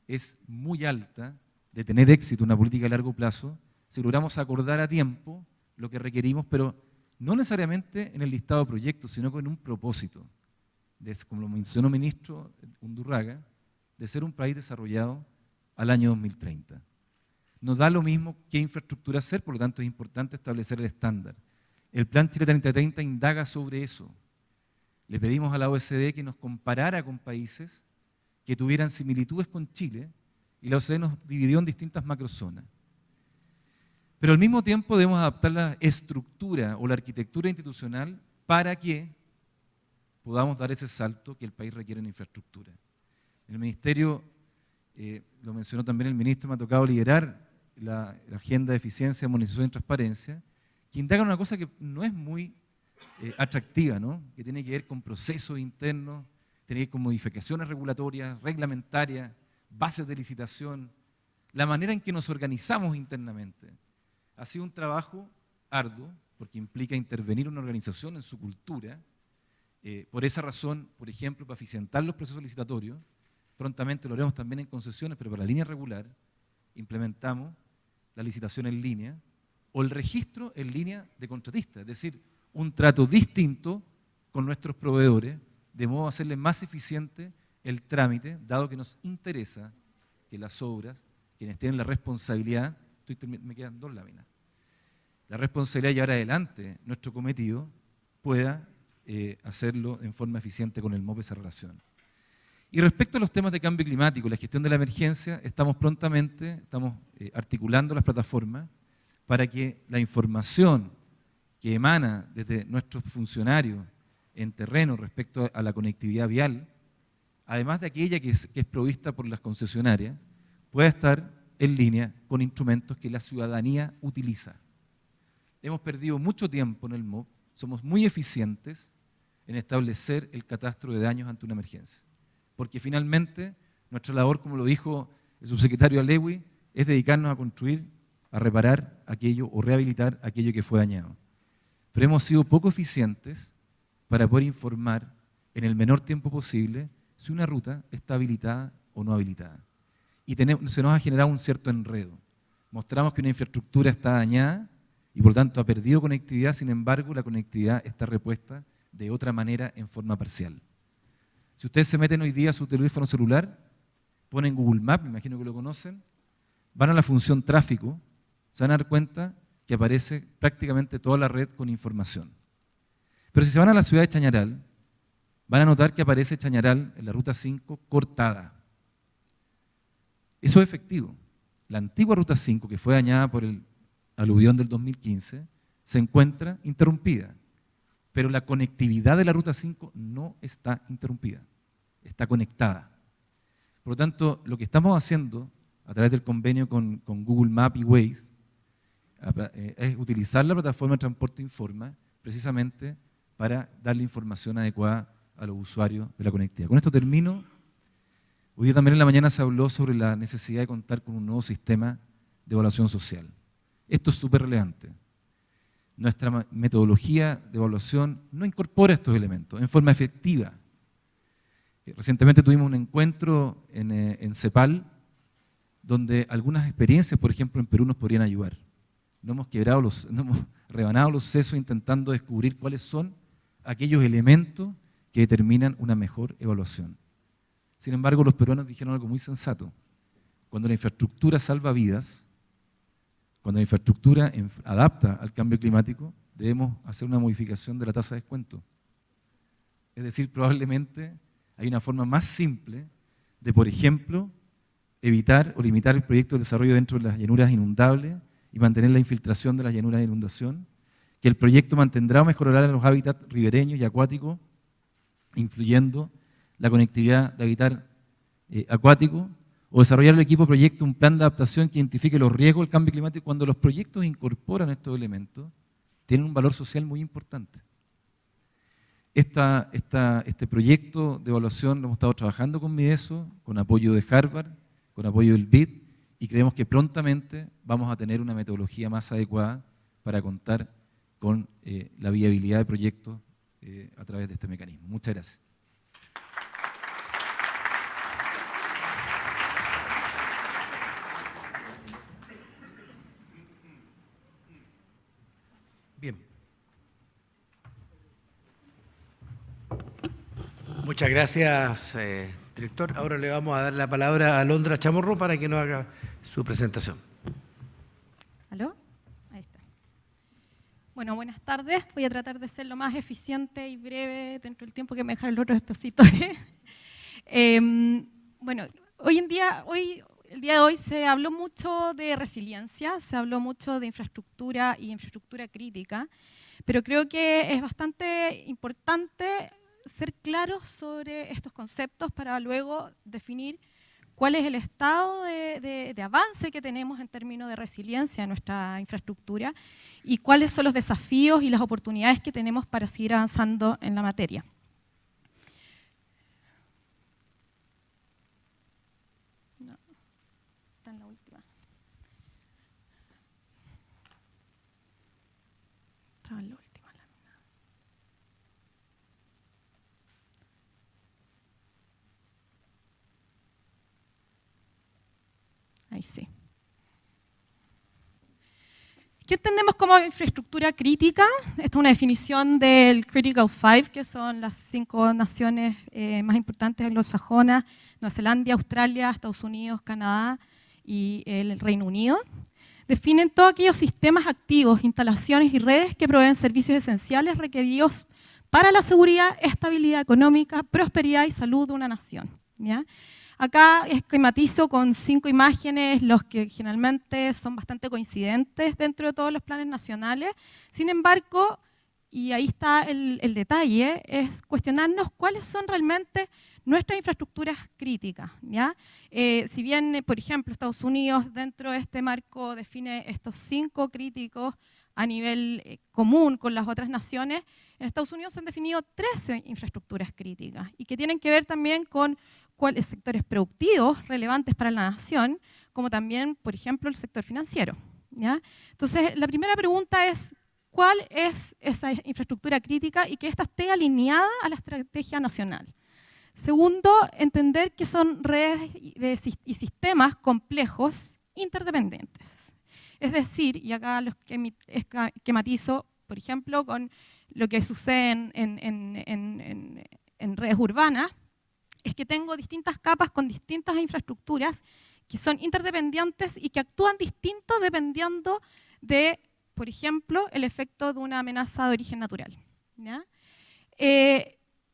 es muy alta de tener éxito en una política a largo plazo si logramos acordar a tiempo lo que requerimos, pero no necesariamente en el listado de proyectos, sino con un propósito, como lo mencionó el ministro Undurraga, de ser un país desarrollado al año 2030. Nos da lo mismo qué infraestructura hacer, por lo tanto es importante establecer el estándar. El Plan Chile 2030 indaga sobre eso. Le pedimos a la OECD que nos comparara con países que tuvieran similitudes con Chile y la OECD nos dividió en distintas macrozonas. Pero al mismo tiempo debemos adaptar la estructura o la arquitectura institucional para que podamos dar ese salto que el país requiere en infraestructura. En el Ministerio, lo mencionó también el ministro, me ha tocado liderar la agenda de eficiencia, modernización y transparencia, que indaga una cosa que no es muy atractiva, ¿no? Que tiene que ver con procesos internos, tiene que ver con modificaciones regulatorias, reglamentarias, bases de licitación, la manera en que nos organizamos internamente. Ha sido un trabajo arduo, porque implica intervenir una organización en su cultura. Por esa razón, por ejemplo, para eficientar los procesos licitatorios, prontamente lo haremos también en concesiones, pero para la línea regular implementamos la licitación en línea, o el registro en línea de contratista, es decir, un trato distinto con nuestros proveedores, de modo a hacerle más eficiente el trámite, dado que nos interesa que las obras, quienes tienen la responsabilidad, me quedan 2 láminas, la responsabilidad de llevar adelante nuestro cometido, pueda hacerlo en forma eficiente con el MOP esa relación. Y respecto a los temas de cambio climático, la gestión de la emergencia, estamos articulando las plataformas para que la información que emana desde nuestros funcionarios en terreno respecto a la conectividad vial, además de aquella que es provista por las concesionarias, pueda estar en línea con instrumentos que la ciudadanía utiliza. Hemos perdido mucho tiempo en el MOP, somos muy eficientes en establecer el catastro de daños ante una emergencia. Porque finalmente nuestra labor, como lo dijo el subsecretario Alewi, es dedicarnos a construir, a reparar aquello o rehabilitar aquello que fue dañado. Pero hemos sido poco eficientes para poder informar en el menor tiempo posible si una ruta está habilitada o no habilitada. Y se nos ha generado un cierto enredo. Mostramos que una infraestructura está dañada y por lo tanto ha perdido conectividad, sin embargo la conectividad está repuesta de otra manera en forma parcial. Si ustedes se meten hoy día a su teléfono celular, ponen Google Maps, me imagino que lo conocen, van a la función tráfico, se van a dar cuenta que aparece prácticamente toda la red con información. Pero si se van a la ciudad de Chañaral, van a notar que aparece Chañaral en la ruta 5 cortada. Eso es efectivo. La antigua ruta 5, que fue dañada por el aluvión del 2015, se encuentra interrumpida. Pero la conectividad de la ruta 5 no está interrumpida, está conectada. Por lo tanto, lo que estamos haciendo a través del convenio con Google Maps y Waze es utilizar la plataforma de Transporte Informa precisamente para darle información adecuada a los usuarios de la conectividad. Con esto termino. Hoy día también en la mañana se habló sobre la necesidad de contar con un nuevo sistema de evaluación social. Esto es súper relevante. Nuestra metodología de evaluación no incorpora estos elementos en forma efectiva. Recientemente tuvimos un encuentro en CEPAL donde algunas experiencias, por ejemplo, en Perú nos podrían ayudar. No hemos rebanado los sesos intentando descubrir cuáles son aquellos elementos que determinan una mejor evaluación. Sin embargo, los peruanos dijeron algo muy sensato. Cuando la infraestructura salva vidas, cuando la infraestructura adapta al cambio climático, debemos hacer una modificación de la tasa de descuento. Es decir, probablemente hay una forma más simple de, por ejemplo, evitar o limitar el proyecto de desarrollo dentro de las llanuras inundables y mantener la infiltración de las llanuras de inundación, que el proyecto mantendrá o mejorará los hábitats ribereños y acuáticos, incluyendo la conectividad de hábitat acuático, o desarrollar el equipo proyecto un plan de adaptación que identifique los riesgos del cambio climático. Cuando los proyectos incorporan estos elementos, tienen un valor social muy importante. Este proyecto de evaluación lo hemos estado trabajando con Mideso, con apoyo de Harvard, con apoyo del BID, y creemos que prontamente vamos a tener una metodología más adecuada para contar con la viabilidad de proyectos a través de este mecanismo. Muchas gracias. Bien. Muchas gracias, director. Ahora le vamos a dar la palabra a Alondra Chamorro para que nos haga su presentación. ¿Aló? Ahí está. Bueno, buenas tardes. Voy a tratar de ser lo más eficiente y breve dentro del tiempo que me dejaron los otros expositores. Bueno, el día de hoy se habló mucho de resiliencia, se habló mucho de infraestructura y infraestructura crítica, pero creo que es bastante importante ser claros sobre estos conceptos para luego definir cuál es el estado de avance que tenemos en términos de resiliencia en nuestra infraestructura y cuáles son los desafíos y las oportunidades que tenemos para seguir avanzando en la materia. No, está en la última. Estaba en la última. Ahí sí. ¿Qué entendemos como infraestructura crítica? Esta es una definición del Critical Five, que son las 5 naciones más importantes anglosajonas: Nueva Zelanda, Australia, Estados Unidos, Canadá y el Reino Unido. Definen todos aquellos sistemas activos, instalaciones y redes que proveen servicios esenciales requeridos para la seguridad, estabilidad económica, prosperidad y salud de una nación, ¿ya? Acá esquematizo con 5 imágenes, los que generalmente son bastante coincidentes dentro de todos los planes nacionales. Sin embargo, y ahí está el detalle, es cuestionarnos cuáles son realmente nuestras infraestructuras críticas, ¿ya? Si bien, por ejemplo, Estados Unidos dentro de este marco define estos 5 críticos a nivel común con las otras naciones, en Estados Unidos se han definido 13 infraestructuras críticas y que tienen que ver también con cuáles sectores productivos relevantes para la nación, como también, por ejemplo, el sector financiero, ¿ya? Entonces, la primera pregunta es, ¿cuál es esa infraestructura crítica y que ésta esté alineada a la estrategia nacional? Segundo, entender que son redes y sistemas complejos interdependientes. Es decir, y acá los esquematizo, por ejemplo, con lo que sucede en redes urbanas, es que tengo distintas capas con distintas infraestructuras que son interdependientes y que actúan distinto dependiendo de, por ejemplo, el efecto de una amenaza de origen natural, ¿ya?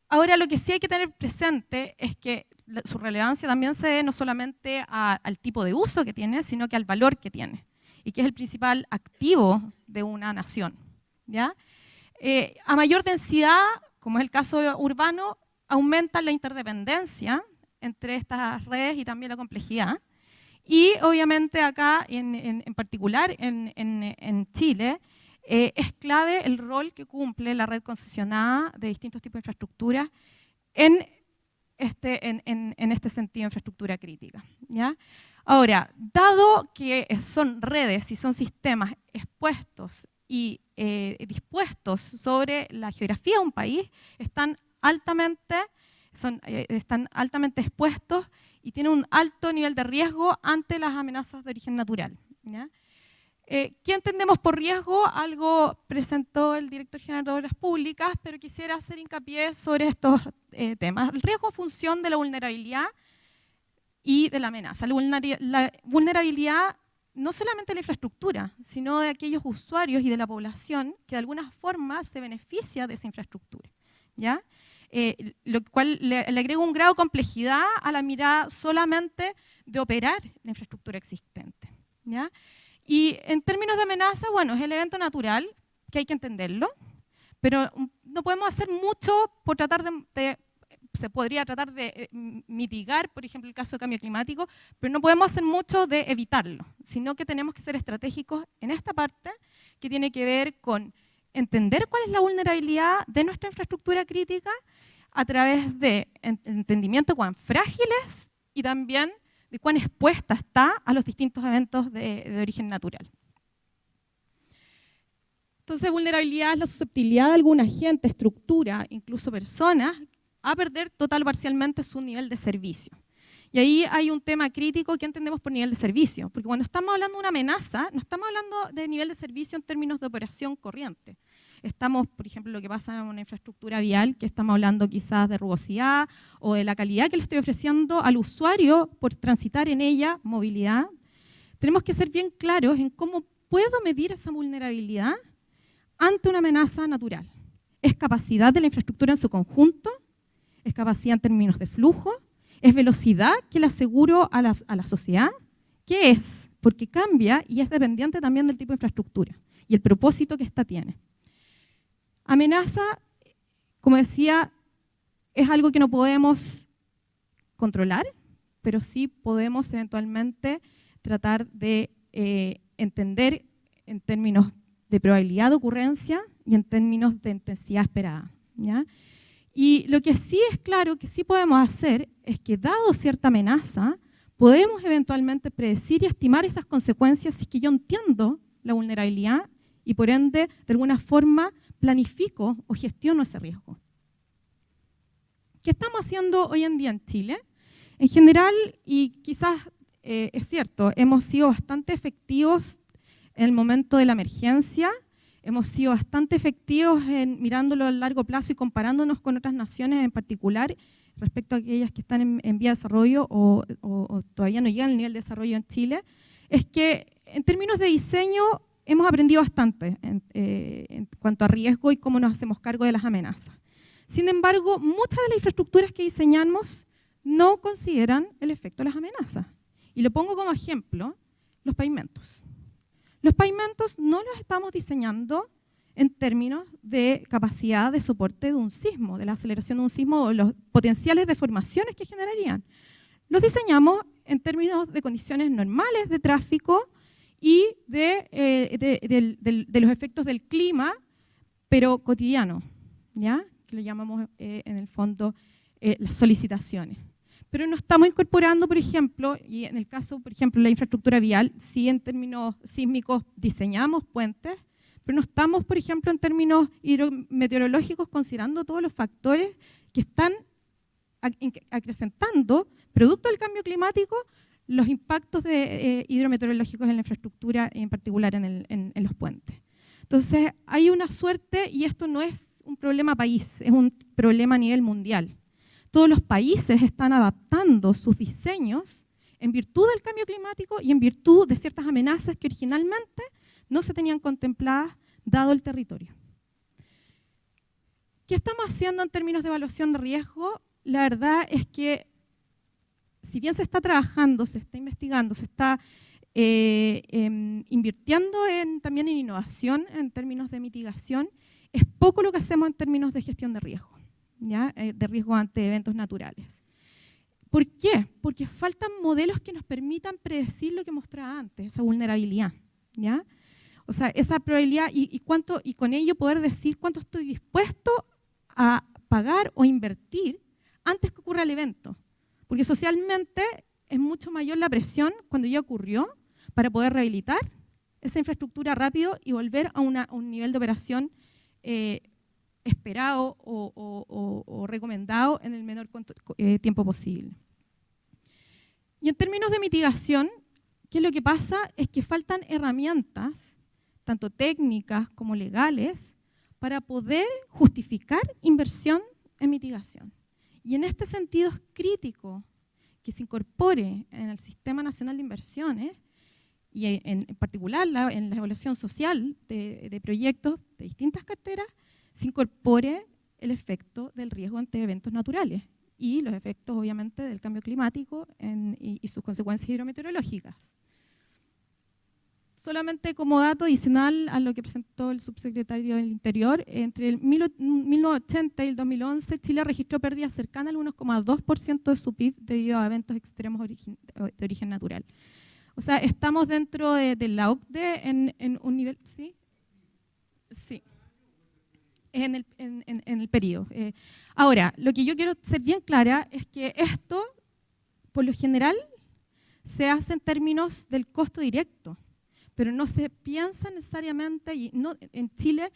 Ahora, lo que sí hay que tener presente es que su relevancia también se debe no solamente al tipo de uso que tiene, sino que al valor que tiene, y que es el principal activo de una nación, ¿ya? A mayor densidad, como es el caso urbano, aumenta la interdependencia entre estas redes y también la complejidad. Y obviamente acá, en particular en Chile, es clave el rol que cumple la red concesionada de distintos tipos de infraestructuras en este sentido de infraestructura crítica, ¿ya? Ahora, dado que son redes y son sistemas expuestos y dispuestos sobre la geografía de un país, están altamente expuestos y tienen un alto nivel de riesgo ante las amenazas de origen natural, ¿ya? ¿Qué entendemos por riesgo? Algo presentó el director general de Obras Públicas, pero quisiera hacer hincapié sobre estos temas. El riesgo en función de la vulnerabilidad y de la amenaza. La vulnerabilidad no solamente de la infraestructura, sino de aquellos usuarios y de la población que de alguna forma se beneficia de esa infraestructura, ¿ya? Lo cual le agrega un grado de complejidad a la mirada solamente de operar la infraestructura existente, ¿ya? Y en términos de amenaza, bueno, es el evento natural, que hay que entenderlo, pero no podemos hacer mucho por tratar se podría tratar de mitigar, por ejemplo, el caso de cambio climático, pero no podemos hacer mucho de evitarlo, sino que tenemos que ser estratégicos en esta parte que tiene que ver con entender cuál es la vulnerabilidad de nuestra infraestructura crítica a través de entendimiento de cuán frágiles y también de cuán expuesta está a los distintos eventos de origen natural. Entonces, vulnerabilidad es la susceptibilidad de algún agente, estructura, incluso personas, a perder total o parcialmente su nivel de servicio. Y ahí hay un tema crítico que entendemos por nivel de servicio, porque cuando estamos hablando de una amenaza, no estamos hablando de nivel de servicio en términos de operación corriente. Estamos, por ejemplo, lo que pasa en una infraestructura vial, que estamos hablando quizás de rugosidad o de la calidad que le estoy ofreciendo al usuario por transitar en ella, movilidad. Tenemos que ser bien claros en cómo puedo medir esa vulnerabilidad ante una amenaza natural. ¿Es capacidad de la infraestructura en su conjunto? ¿Es capacidad en términos de flujo? ¿Es velocidad que le aseguro a la sociedad? ¿Qué es? Porque cambia y es dependiente también del tipo de infraestructura y el propósito que ésta tiene. Amenaza, como decía, es algo que no podemos controlar, pero sí podemos eventualmente tratar de entender en términos de probabilidad de ocurrencia y en términos de intensidad esperada, ¿ya? Y lo que sí es claro que sí podemos hacer es que, dado cierta amenaza, podemos eventualmente predecir y estimar esas consecuencias si es que yo entiendo la vulnerabilidad y por ende, de alguna forma, planifico o gestiono ese riesgo. ¿Qué estamos haciendo hoy en día en Chile? En general, y quizás es cierto, hemos sido bastante efectivos en el momento de la emergencia. Hemos sido bastante efectivos en mirándolo a largo plazo y comparándonos con otras naciones en particular respecto a aquellas que están en vía de desarrollo o todavía no llegan al nivel de desarrollo en Chile, es que en términos de diseño hemos aprendido bastante en cuanto a riesgo y cómo nos hacemos cargo de las amenazas. Sin embargo, muchas de las infraestructuras que diseñamos no consideran el efecto de las amenazas. Y lo pongo como ejemplo, los pavimentos. Los pavimentos no los estamos diseñando en términos de capacidad de soporte de un sismo, de la aceleración de un sismo o los potenciales deformaciones que generarían. Los diseñamos en términos de condiciones normales de tráfico y de los efectos del clima, pero cotidiano, ¿ya? Que lo llamamos en el fondo las solicitaciones. Pero no estamos incorporando, por ejemplo, y en el caso, por ejemplo, de la infraestructura vial, sí en términos sísmicos diseñamos puentes, pero no estamos, por ejemplo, en términos hidrometeorológicos considerando todos los factores que están acrecentando, producto del cambio climático, los impactos hidrometeorológicos en la infraestructura, en particular en los puentes. Entonces, hay una suerte, y esto no es un problema país, es un problema a nivel mundial. Todos los países están adaptando sus diseños en virtud del cambio climático y en virtud de ciertas amenazas que originalmente no se tenían contempladas dado el territorio. ¿Qué estamos haciendo en términos de evaluación de riesgo? La verdad es que si bien se está trabajando, se está investigando, se está invirtiendo también en innovación en términos de mitigación, es poco lo que hacemos en términos de gestión de riesgo, ¿ya? De riesgo ante eventos naturales. ¿Por qué? Porque faltan modelos que nos permitan predecir lo que mostraba antes, esa vulnerabilidad, ¿ya? O sea, esa probabilidad y con ello poder decir cuánto estoy dispuesto a pagar o invertir antes que ocurra el evento. Porque socialmente es mucho mayor la presión cuando ya ocurrió para poder rehabilitar esa infraestructura rápido y volver a un nivel de operación esperado o recomendado en el menor tiempo posible. Y en términos de mitigación, ¿qué es lo que pasa? Es que faltan herramientas, tanto técnicas como legales, para poder justificar inversión en mitigación. Y en este sentido es crítico que se incorpore en el Sistema Nacional de Inversiones y en particular en la evaluación social de proyectos de distintas carteras, se incorpore el efecto del riesgo ante eventos naturales y los efectos, obviamente, del cambio climático y sus consecuencias hidrometeorológicas. Solamente como dato adicional a lo que presentó el subsecretario del Interior, entre el 1980 y el 2011, Chile registró pérdidas cercanas al 1,2% de su PIB debido a eventos extremos de origen natural. O sea, estamos dentro de la OCDE en un nivel... ¿Sí? Sí. En el periodo. Ahora, lo que yo quiero ser bien clara es que esto, por lo general, se hace en términos del costo directo, pero no se piensa necesariamente, y no, en Chile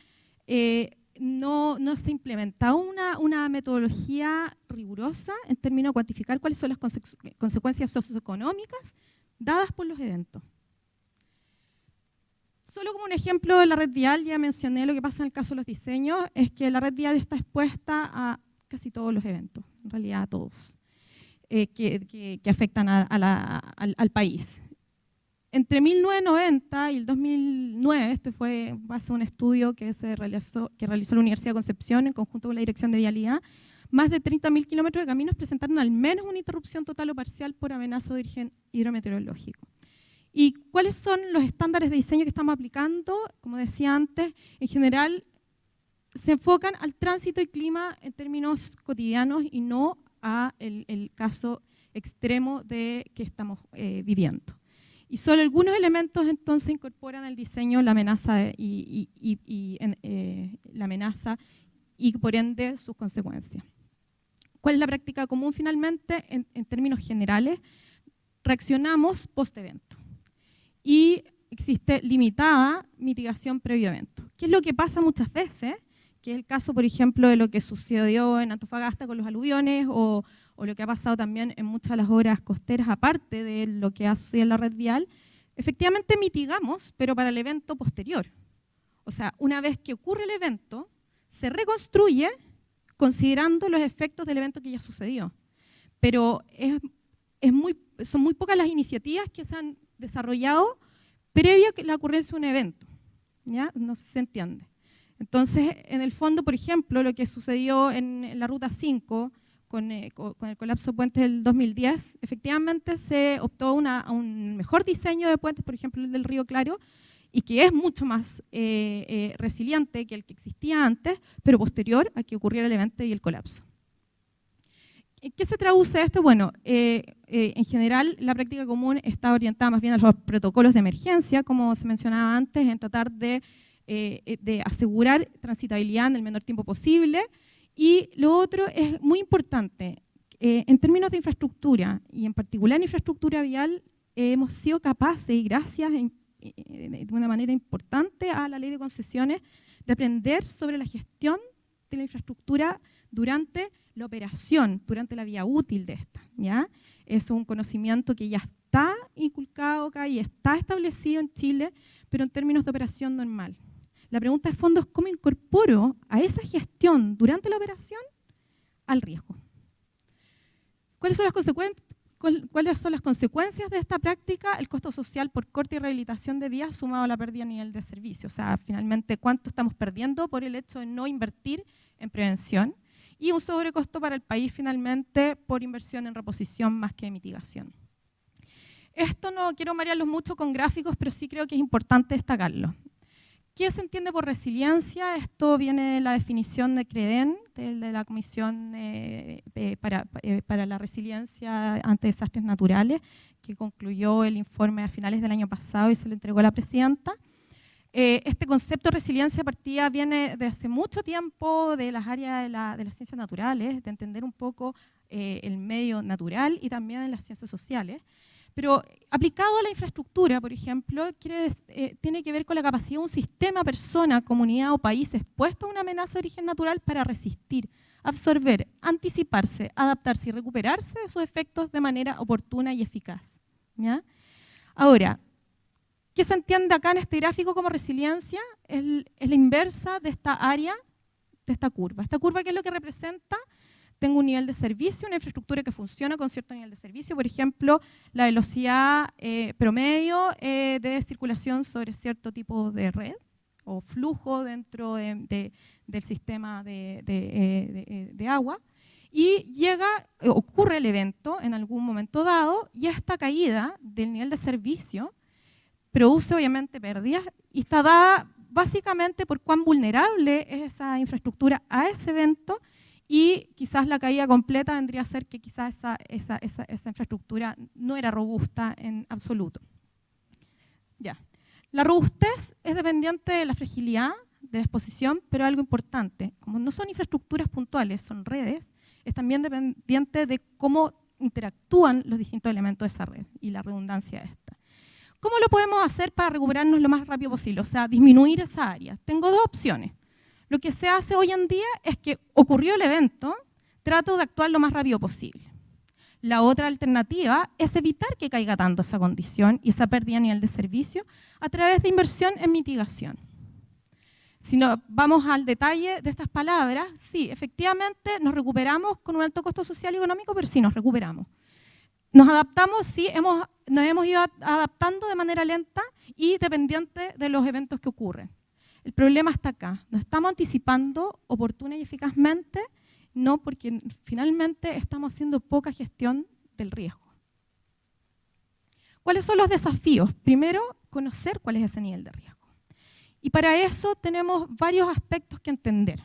no se ha implementado una metodología rigurosa en términos de cuantificar cuáles son las consecuencias socioeconómicas dadas por los eventos. Solo como un ejemplo de la red vial, ya mencioné lo que pasa en el caso de los diseños, es que la red vial está expuesta a casi todos los eventos, en realidad a todos, que afectan al país. Entre 1990 y el 2009, este fue base a un estudio que realizó la Universidad de Concepción en conjunto con la Dirección de Vialidad, más de 30.000 kilómetros de caminos presentaron al menos una interrupción total o parcial por amenaza de origen hidrometeorológico. ¿Y cuáles son los estándares de diseño que estamos aplicando? Como decía antes, en general se enfocan al tránsito y clima en términos cotidianos y no a el caso extremo de que estamos viviendo. Y solo algunos elementos entonces incorporan al diseño la amenaza la amenaza y por ende sus consecuencias. ¿Cuál es la práctica común finalmente? En términos generales, reaccionamos post-evento. Y existe limitada mitigación previo evento. ¿Qué es lo que pasa muchas veces? Que es el caso, por ejemplo, de lo que sucedió en Antofagasta con los aluviones o lo que ha pasado también en muchas de las obras costeras, aparte de lo que ha sucedido en la red vial, efectivamente mitigamos, pero para el evento posterior. O sea, una vez que ocurre el evento, se reconstruye considerando los efectos del evento que ya sucedió. Pero son muy pocas las iniciativas que se han desarrollado previa a la ocurrencia de un evento. ¿Ya? No sé si se entiende. Entonces, en el fondo, por ejemplo, lo que sucedió en la Ruta 5 con el colapso de puentes del 2010, efectivamente se optó a un mejor diseño de puentes, por ejemplo, el del Río Claro, y que es mucho más resiliente que el que existía antes, pero posterior a que ocurriera el evento y el colapso. ¿En qué se traduce esto? Bueno, en general la práctica común está orientada más bien a los protocolos de emergencia, como se mencionaba antes, en tratar de asegurar transitabilidad en el menor tiempo posible. Y lo otro es muy importante, en términos de infraestructura, y en particular en infraestructura vial, hemos sido capaces, y gracias de una manera importante a la ley de concesiones, de aprender sobre la gestión de la infraestructura durante la operación, durante la vía útil de esta. ¿Ya? Es un conocimiento que ya está inculcado acá y está establecido en Chile, pero en términos de operación normal. La pregunta de fondo es cómo incorporo a esa gestión durante la operación al riesgo. ¿Cuáles son las consecuencias de esta práctica? El costo social por corte y rehabilitación de vías sumado a la pérdida a nivel de servicio. O sea, finalmente, ¿cuánto estamos perdiendo por el hecho de no invertir en prevención? Y un sobrecosto para el país, finalmente, por inversión en reposición más que en mitigación. Esto no quiero marearlos mucho con gráficos, pero sí creo que es importante destacarlo. ¿Qué se entiende por resiliencia? Esto viene de la definición de CREDEN, de la Comisión para la Resiliencia ante Desastres Naturales, que concluyó el informe a finales del año pasado y se lo entregó a la presidenta. Este concepto de resiliencia partida viene de hace mucho tiempo de las áreas de las ciencias naturales, de entender un poco el medio natural y también en las ciencias sociales. Pero aplicado a la infraestructura, por ejemplo, tiene que ver con la capacidad de un sistema, persona, comunidad o país expuesto a una amenaza de origen natural para resistir, absorber, anticiparse, adaptarse y recuperarse de sus efectos de manera oportuna y eficaz. ¿Ya? Ahora, ¿qué se entiende acá en este gráfico como resiliencia? Es la inversa de esta área, de esta curva. ¿Esta curva qué es lo que representa? Tengo un nivel de servicio, una infraestructura que funciona con cierto nivel de servicio, por ejemplo, la velocidad promedio de circulación sobre cierto tipo de red o flujo dentro del sistema de agua, y ocurre el evento en algún momento dado, y esta caída del nivel de servicio produce obviamente pérdidas, y está dada básicamente por cuán vulnerable es esa infraestructura a ese evento. Y quizás la caída completa vendría a ser que quizás esa infraestructura no era robusta en absoluto. Ya. La robustez es dependiente de la fragilidad, de la exposición, pero algo importante, como no son infraestructuras puntuales, son redes, es también dependiente de cómo interactúan los distintos elementos de esa red y la redundancia de esta. ¿Cómo lo podemos hacer para recuperarnos lo más rápido posible? O sea, disminuir esa área. Tengo dos opciones. Lo que se hace hoy en día es que ocurrió el evento, trato de actuar lo más rápido posible. La otra alternativa es evitar que caiga tanto esa condición y esa pérdida a nivel de servicio a través de inversión en mitigación. Si no, vamos al detalle de estas palabras, sí, efectivamente nos recuperamos con un alto costo social y económico, pero sí nos recuperamos. Nos adaptamos, sí, nos hemos ido adaptando de manera lenta y dependiente de los eventos que ocurren. El problema está acá, nos estamos anticipando oportuna y eficazmente, no, porque finalmente estamos haciendo poca gestión del riesgo. ¿Cuáles son los desafíos? Primero, conocer cuál es ese nivel de riesgo. Y para eso tenemos varios aspectos que entender.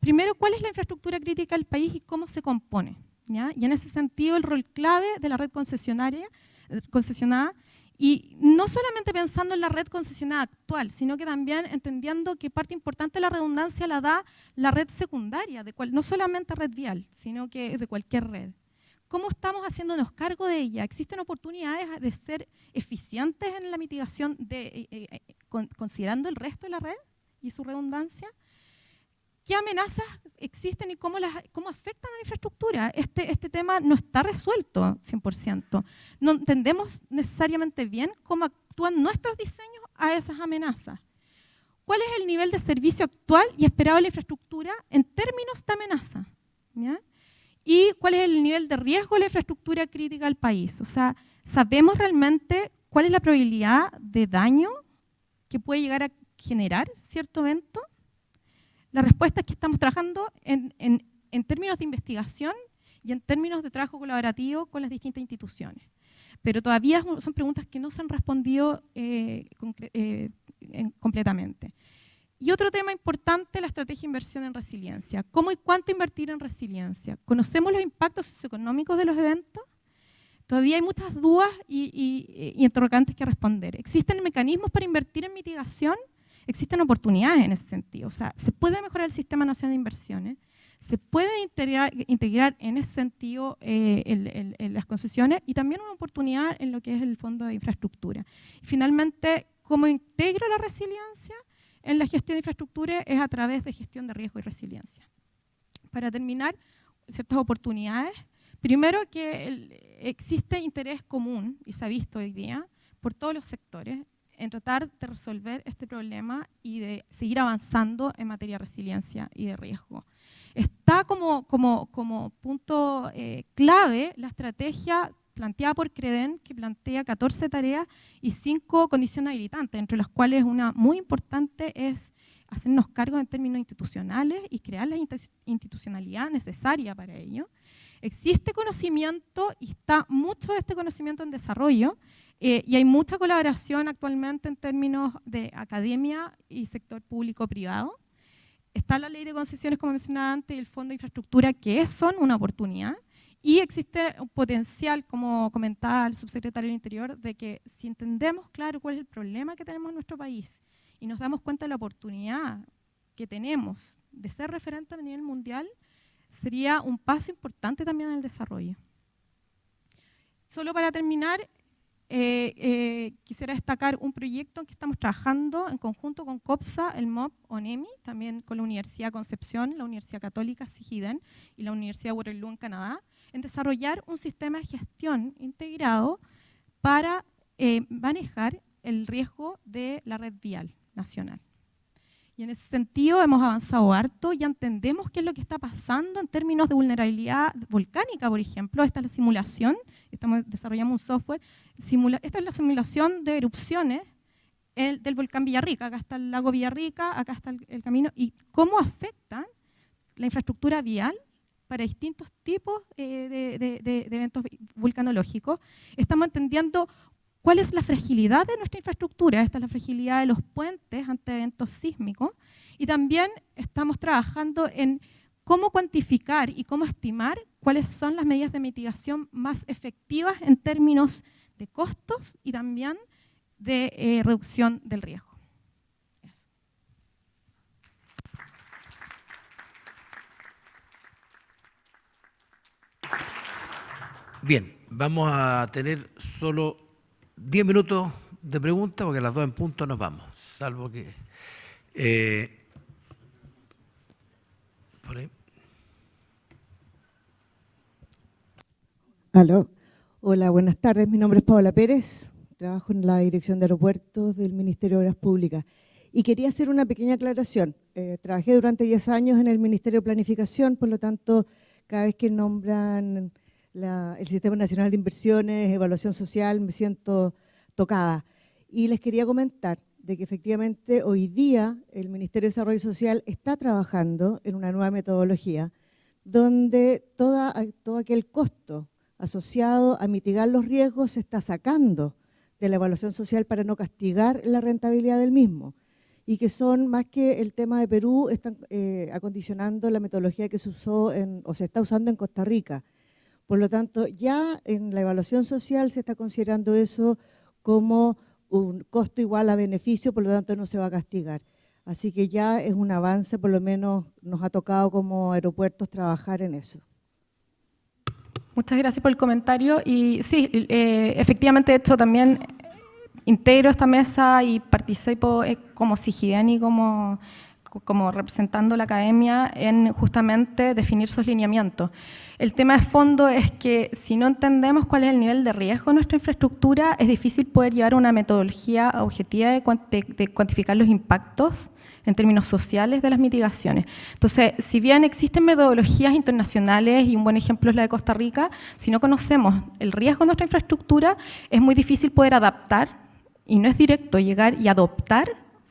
Primero, cuál es la infraestructura crítica del país y cómo se compone. ¿Ya? Y en ese sentido, el rol clave de la red concesionada, y no solamente pensando en la red concesionada actual, sino que también entendiendo que parte importante de la redundancia la da la red secundaria, no solamente red vial, sino que de cualquier red. ¿Cómo estamos haciéndonos cargo de ella? ¿Existen oportunidades de ser eficientes en la mitigación considerando el resto de la red y su redundancia? ¿Qué amenazas existen y cómo afectan a la infraestructura? Este tema no está resuelto 100%. No entendemos necesariamente bien cómo adecúan nuestros diseños a esas amenazas. ¿Cuál es el nivel de servicio actual y esperado de la infraestructura en términos de amenaza? ¿Ya? ¿Y cuál es el nivel de riesgo de la infraestructura crítica del país? O sea, ¿sabemos realmente cuál es la probabilidad de daño que puede llegar a generar cierto evento? La respuesta es que estamos trabajando en términos de investigación y en términos de trabajo colaborativo con las distintas instituciones. Pero todavía son preguntas que no se han respondido completamente. Y otro tema importante, la estrategia de inversión en resiliencia. ¿Cómo y cuánto invertir en resiliencia? ¿Conocemos los impactos socioeconómicos de los eventos? Todavía hay muchas dudas y interrogantes que responder. ¿Existen mecanismos para invertir en mitigación? Existen oportunidades en ese sentido. O sea, se puede mejorar el Sistema Nacional de Inversiones, se puede integrar en ese sentido las concesiones y también una oportunidad en lo que es el Fondo de Infraestructura. Y finalmente, ¿cómo integro la resiliencia en la gestión de infraestructura? Es a través de gestión de riesgo y resiliencia. Para terminar, ciertas oportunidades. Primero, que existe interés común, y se ha visto hoy día, por todos los sectores, en tratar de resolver este problema y de seguir avanzando en materia de resiliencia y de riesgo. Está como punto clave la estrategia planteada por CREDEN, que plantea 14 tareas y 5 condiciones habilitantes, entre las cuales una muy importante es hacernos cargo en términos institucionales y crear la institucionalidad necesaria para ello. Existe conocimiento y está mucho de este conocimiento en desarrollo y hay mucha colaboración actualmente en términos de academia y sector público-privado. Está la ley de concesiones, como mencionaba antes, y el Fondo de Infraestructura, que son una oportunidad. Y existe un potencial, como comentaba el subsecretario del Interior, de que si entendemos claro cuál es el problema que tenemos en nuestro país y nos damos cuenta de la oportunidad que tenemos de ser referente a nivel mundial, sería un paso importante también en el desarrollo. Solo para terminar, quisiera destacar un proyecto en que estamos trabajando en conjunto con COPSA, el MOP, ONEMI, también con la Universidad Concepción, la Universidad Católica Sigiden y la Universidad Waterloo en Canadá, en desarrollar un sistema de gestión integrado para manejar el riesgo de la red vial nacional. Y en ese sentido hemos avanzado harto, ya entendemos qué es lo que está pasando en términos de vulnerabilidad volcánica, por ejemplo. Esta es la simulación, desarrollamos un software. Esta es la simulación de erupciones del volcán Villarrica. Acá está el lago Villarrica, acá está el camino. Y cómo afectan la infraestructura vial para distintos tipos de eventos vulcanológicos. Estamos entendiendo cuál es la fragilidad de nuestra infraestructura. Esta es la fragilidad de los puentes ante eventos sísmicos. Y también estamos trabajando en cómo cuantificar y cómo estimar cuáles son las medidas de mitigación más efectivas en términos de costos y también de reducción del riesgo. Eso. Bien, vamos a tener solo 10 minutos de preguntas, porque a las 2 en punto nos vamos, salvo que... por ahí. Aló. Hola, buenas tardes. Mi nombre es Paola Pérez, trabajo en la Dirección de Aeropuertos del Ministerio de Obras Públicas. Y quería hacer una pequeña aclaración. Trabajé durante 10 años en el Ministerio de Planificación, por lo tanto, cada vez que nombran el Sistema Nacional de Inversiones, Evaluación Social, me siento tocada. Y les quería comentar de que efectivamente hoy día el Ministerio de Desarrollo Social está trabajando en una nueva metodología donde todo aquel costo asociado a mitigar los riesgos se está sacando de la evaluación social para no castigar la rentabilidad del mismo. Y que son, más que el tema de Perú, están acondicionando la metodología que se usó o se está usando en Costa Rica. Por lo tanto, ya en la evaluación social se está considerando eso como un costo igual a beneficio, por lo tanto no se va a castigar. Así que ya es un avance, por lo menos nos ha tocado como aeropuertos trabajar en eso. Muchas gracias por el comentario. Y sí, efectivamente, de hecho, también integro esta mesa y participo como Sigiden y como como representando la academia en justamente definir sus lineamientos. El tema de fondo es que si no entendemos cuál es el nivel de riesgo de nuestra infraestructura, es difícil poder llevar una metodología objetiva de cuantificar los impactos en términos sociales de las mitigaciones. Entonces, si bien existen metodologías internacionales, y un buen ejemplo es la de Costa Rica, si no conocemos el riesgo de nuestra infraestructura, es muy difícil poder adaptar, y no es directo llegar y adoptar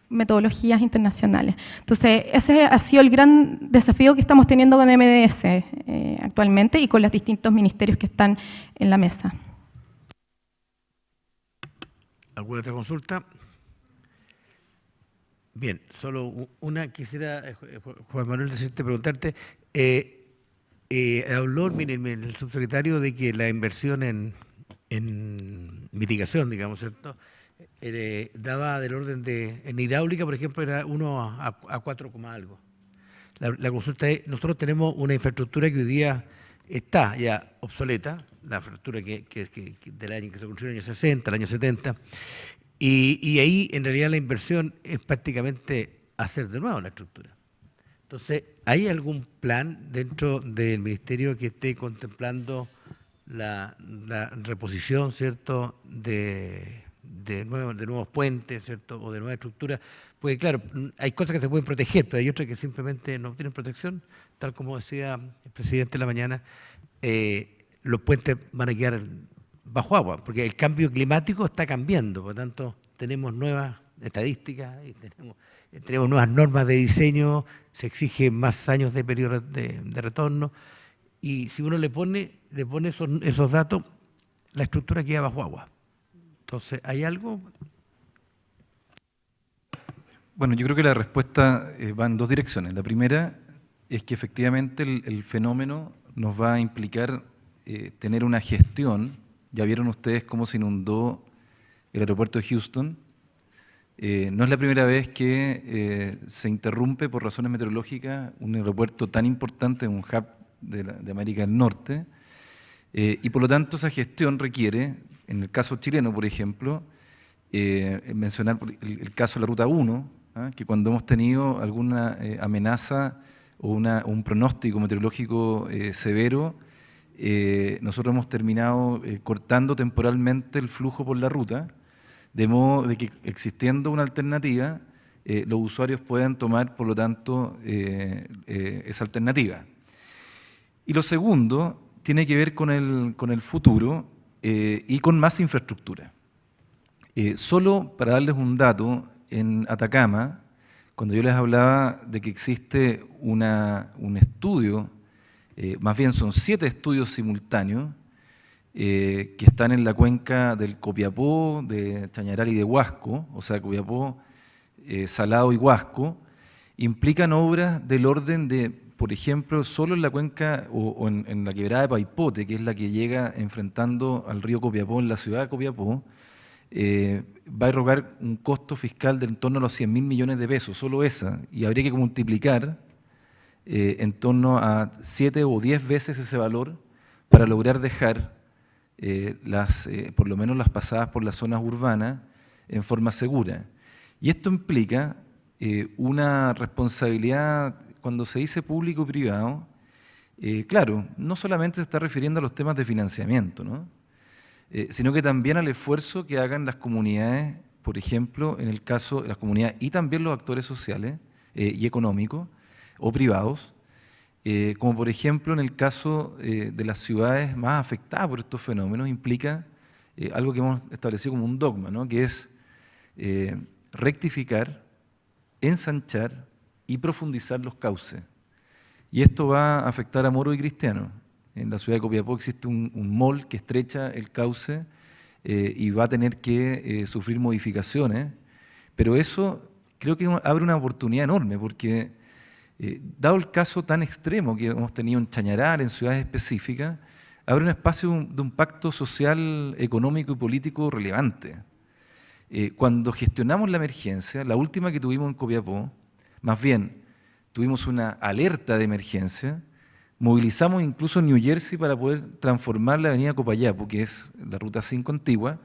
metodologías internacionales. Entonces, ese ha sido el gran desafío que estamos teniendo con MDS actualmente y con los distintos ministerios que están en la mesa. ¿Alguna otra consulta? Bien, solo una quisiera, Juan Manuel, preguntarte. Habló el subsecretario de que la inversión en mitigación, digamos, ¿cierto?, daba del orden de, en hidráulica, por ejemplo, era 1 a 4, algo. La consulta es, nosotros tenemos una infraestructura que hoy día está ya obsoleta, la infraestructura que del año que se construyó en el año 60, el año 70, y ahí en realidad la inversión es prácticamente hacer de nuevo la estructura. Entonces, ¿hay algún plan dentro del Ministerio que esté contemplando la reposición, ¿cierto?, de nuevos puentes, ¿cierto?, o de nuevas estructuras? Porque claro, hay cosas que se pueden proteger, pero hay otras que simplemente no tienen protección, tal como decía el presidente en la mañana, los puentes van a quedar bajo agua, porque el cambio climático está cambiando, por lo tanto tenemos nuevas estadísticas y tenemos nuevas normas de diseño, se exigen más años de periodo de retorno, y si uno le pone esos datos, la estructura queda bajo agua. Entonces, ¿hay algo? Bueno, yo creo que la respuesta va en dos direcciones. La primera es que efectivamente el fenómeno nos va a implicar tener una gestión. Ya vieron ustedes cómo se inundó el aeropuerto de Houston. No es la primera vez que se interrumpe por razones meteorológicas un aeropuerto tan importante, un hub de América del Norte, y por lo tanto esa gestión requiere, en el caso chileno, por ejemplo, mencionar el caso de la Ruta 1, que cuando hemos tenido alguna amenaza o un pronóstico meteorológico severo, nosotros hemos terminado cortando temporalmente el flujo por la ruta, de modo de que existiendo una alternativa, los usuarios puedan tomar, por lo tanto, esa alternativa. Y lo segundo tiene que ver con el futuro y con más infraestructura. Solo para darles un dato, en Atacama, cuando yo les hablaba de que existe un estudio, más bien son 7 estudios simultáneos, que están en la cuenca del Copiapó, de Chañaral y de Huasco, o sea, Copiapó, Salado y Huasco, implican obras del orden de, por ejemplo, solo en la cuenca o en la quebrada de Paipote, que es la que llega enfrentando al río Copiapó en la ciudad de Copiapó, va a rogar un costo fiscal de en torno a los 100.000 millones de pesos, solo esa, y habría que multiplicar en torno a 7 o 10 veces ese valor para lograr dejar por lo menos las pasadas por las zonas urbanas en forma segura. Y esto implica una responsabilidad, cuando se dice público y privado, claro, no solamente se está refiriendo a los temas de financiamiento, ¿no?, sino que también al esfuerzo que hagan las comunidades, por ejemplo, en el caso de las comunidades y también los actores sociales y económicos o privados, como por ejemplo en el caso de las ciudades más afectadas por estos fenómenos, implica algo que hemos establecido como un dogma, ¿no?, que es rectificar, ensanchar y profundizar los cauces. Y esto va a afectar a Moro y Cristiano. En la ciudad de Copiapó existe un mall que estrecha el cauce y va a tener que sufrir modificaciones, pero eso creo que abre una oportunidad enorme, porque dado el caso tan extremo que hemos tenido en Chañaral, en ciudades específicas, abre un espacio de un pacto social, económico y político relevante. Cuando gestionamos la emergencia, la última que tuvimos en Copiapó, más bien tuvimos una alerta de emergencia, movilizamos incluso New Jersey para poder transformar la avenida Copayapo, que es la ruta 5 antigua,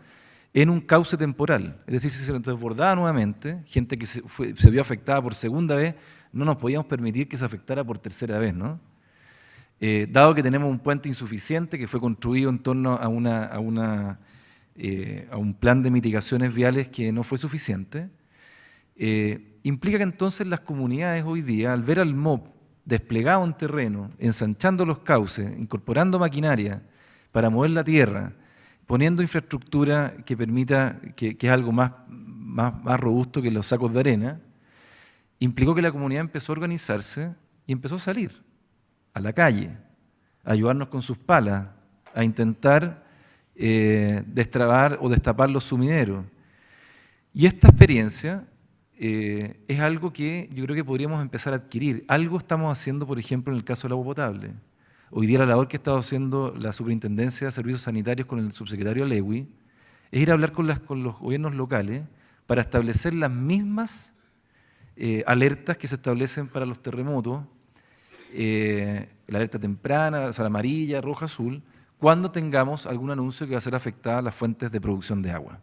en un cauce temporal. Es decir, si se desbordaba nuevamente, gente que se vio afectada por segunda vez, no nos podíamos permitir que se afectara por tercera vez, ¿no? Dado que tenemos un puente insuficiente que fue construido en torno a un plan de mitigaciones viales que no fue suficiente, implica que entonces las comunidades hoy día, al ver al MOP desplegado en terreno, ensanchando los cauces, incorporando maquinaria para mover la tierra, poniendo infraestructura que permita, que es algo más robusto que los sacos de arena, implicó que la comunidad empezó a organizarse y empezó a salir a la calle, a ayudarnos con sus palas, a intentar destrabar o destapar los sumideros. Y esta experiencia es algo que yo creo que podríamos empezar a adquirir. Algo estamos haciendo, por ejemplo, en el caso del agua potable. Hoy día la labor que ha estado haciendo la Superintendencia de Servicios Sanitarios con el subsecretario Lewy es ir a hablar con los gobiernos locales para establecer las mismas alertas que se establecen para los terremotos, la alerta temprana, o sea, la amarilla, roja, azul, cuando tengamos algún anuncio que va a ser afectada a las fuentes de producción de agua.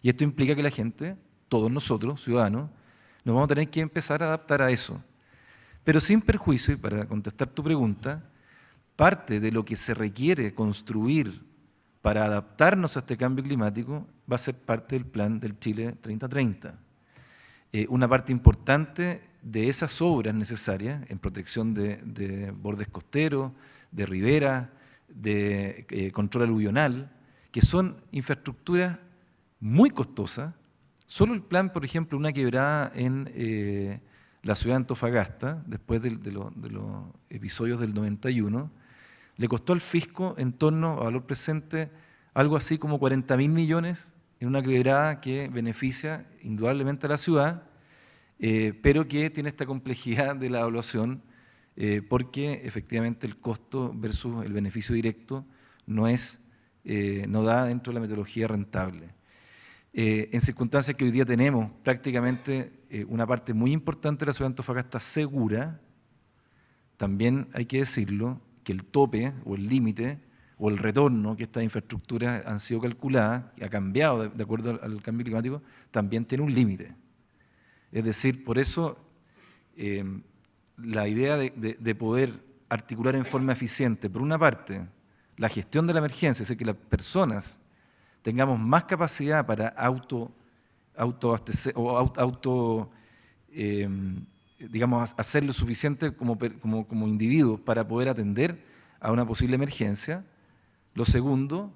Y esto implica que la gente, todos nosotros, ciudadanos, nos vamos a tener que empezar a adaptar a eso. Pero sin perjuicio, y para contestar tu pregunta, parte de lo que se requiere construir para adaptarnos a este cambio climático va a ser parte del plan del Chile 2030. Una parte importante de esas obras necesarias en protección de bordes costeros, de riberas, de control aluvional, que son infraestructuras muy costosas. Solo el plan, por ejemplo, una quebrada en la ciudad de Antofagasta, después de los episodios del 91, le costó al fisco en torno a valor presente algo así como 40.000 millones en una quebrada que beneficia indudablemente a la ciudad, pero que tiene esta complejidad de la evaluación porque efectivamente el costo versus el beneficio directo no da dentro de la metodología rentable. En circunstancias que hoy día tenemos prácticamente una parte muy importante de la ciudad de Antofagasta segura, también hay que decirlo, que el tope o el límite o el retorno que estas infraestructuras han sido calculadas, que ha cambiado de acuerdo al cambio climático, también tiene un límite. Es decir, por eso la idea de poder articular en forma eficiente, por una parte, la gestión de la emergencia, es decir, que las personas tengamos más capacidad para autoabastecer o digamos, hacer lo suficiente como individuos para poder atender a una posible emergencia. Lo segundo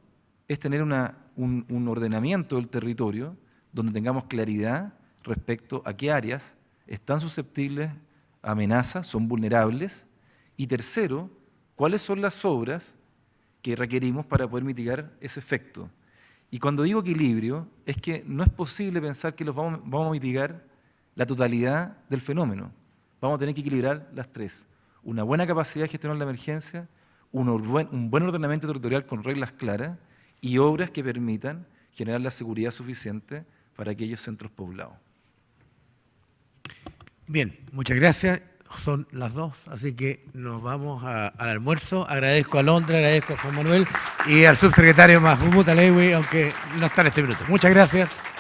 es tener un ordenamiento del territorio donde tengamos claridad respecto a qué áreas están susceptibles a amenazas, son vulnerables. Y tercero, cuáles son las obras que requerimos para poder mitigar ese efecto. Y cuando digo equilibrio, es que no es posible pensar que vamos a mitigar la totalidad del fenómeno. Vamos a tener que equilibrar las tres. Una buena capacidad de gestionar la emergencia, un buen ordenamiento territorial con reglas claras y obras que permitan generar la seguridad suficiente para aquellos centros poblados. Bien, muchas gracias. Son las 2, así que nos vamos al almuerzo. Agradezco a Londra, agradezco a Juan Manuel y al subsecretario Mahmoud Alewi, aunque no está en este minuto. Muchas gracias.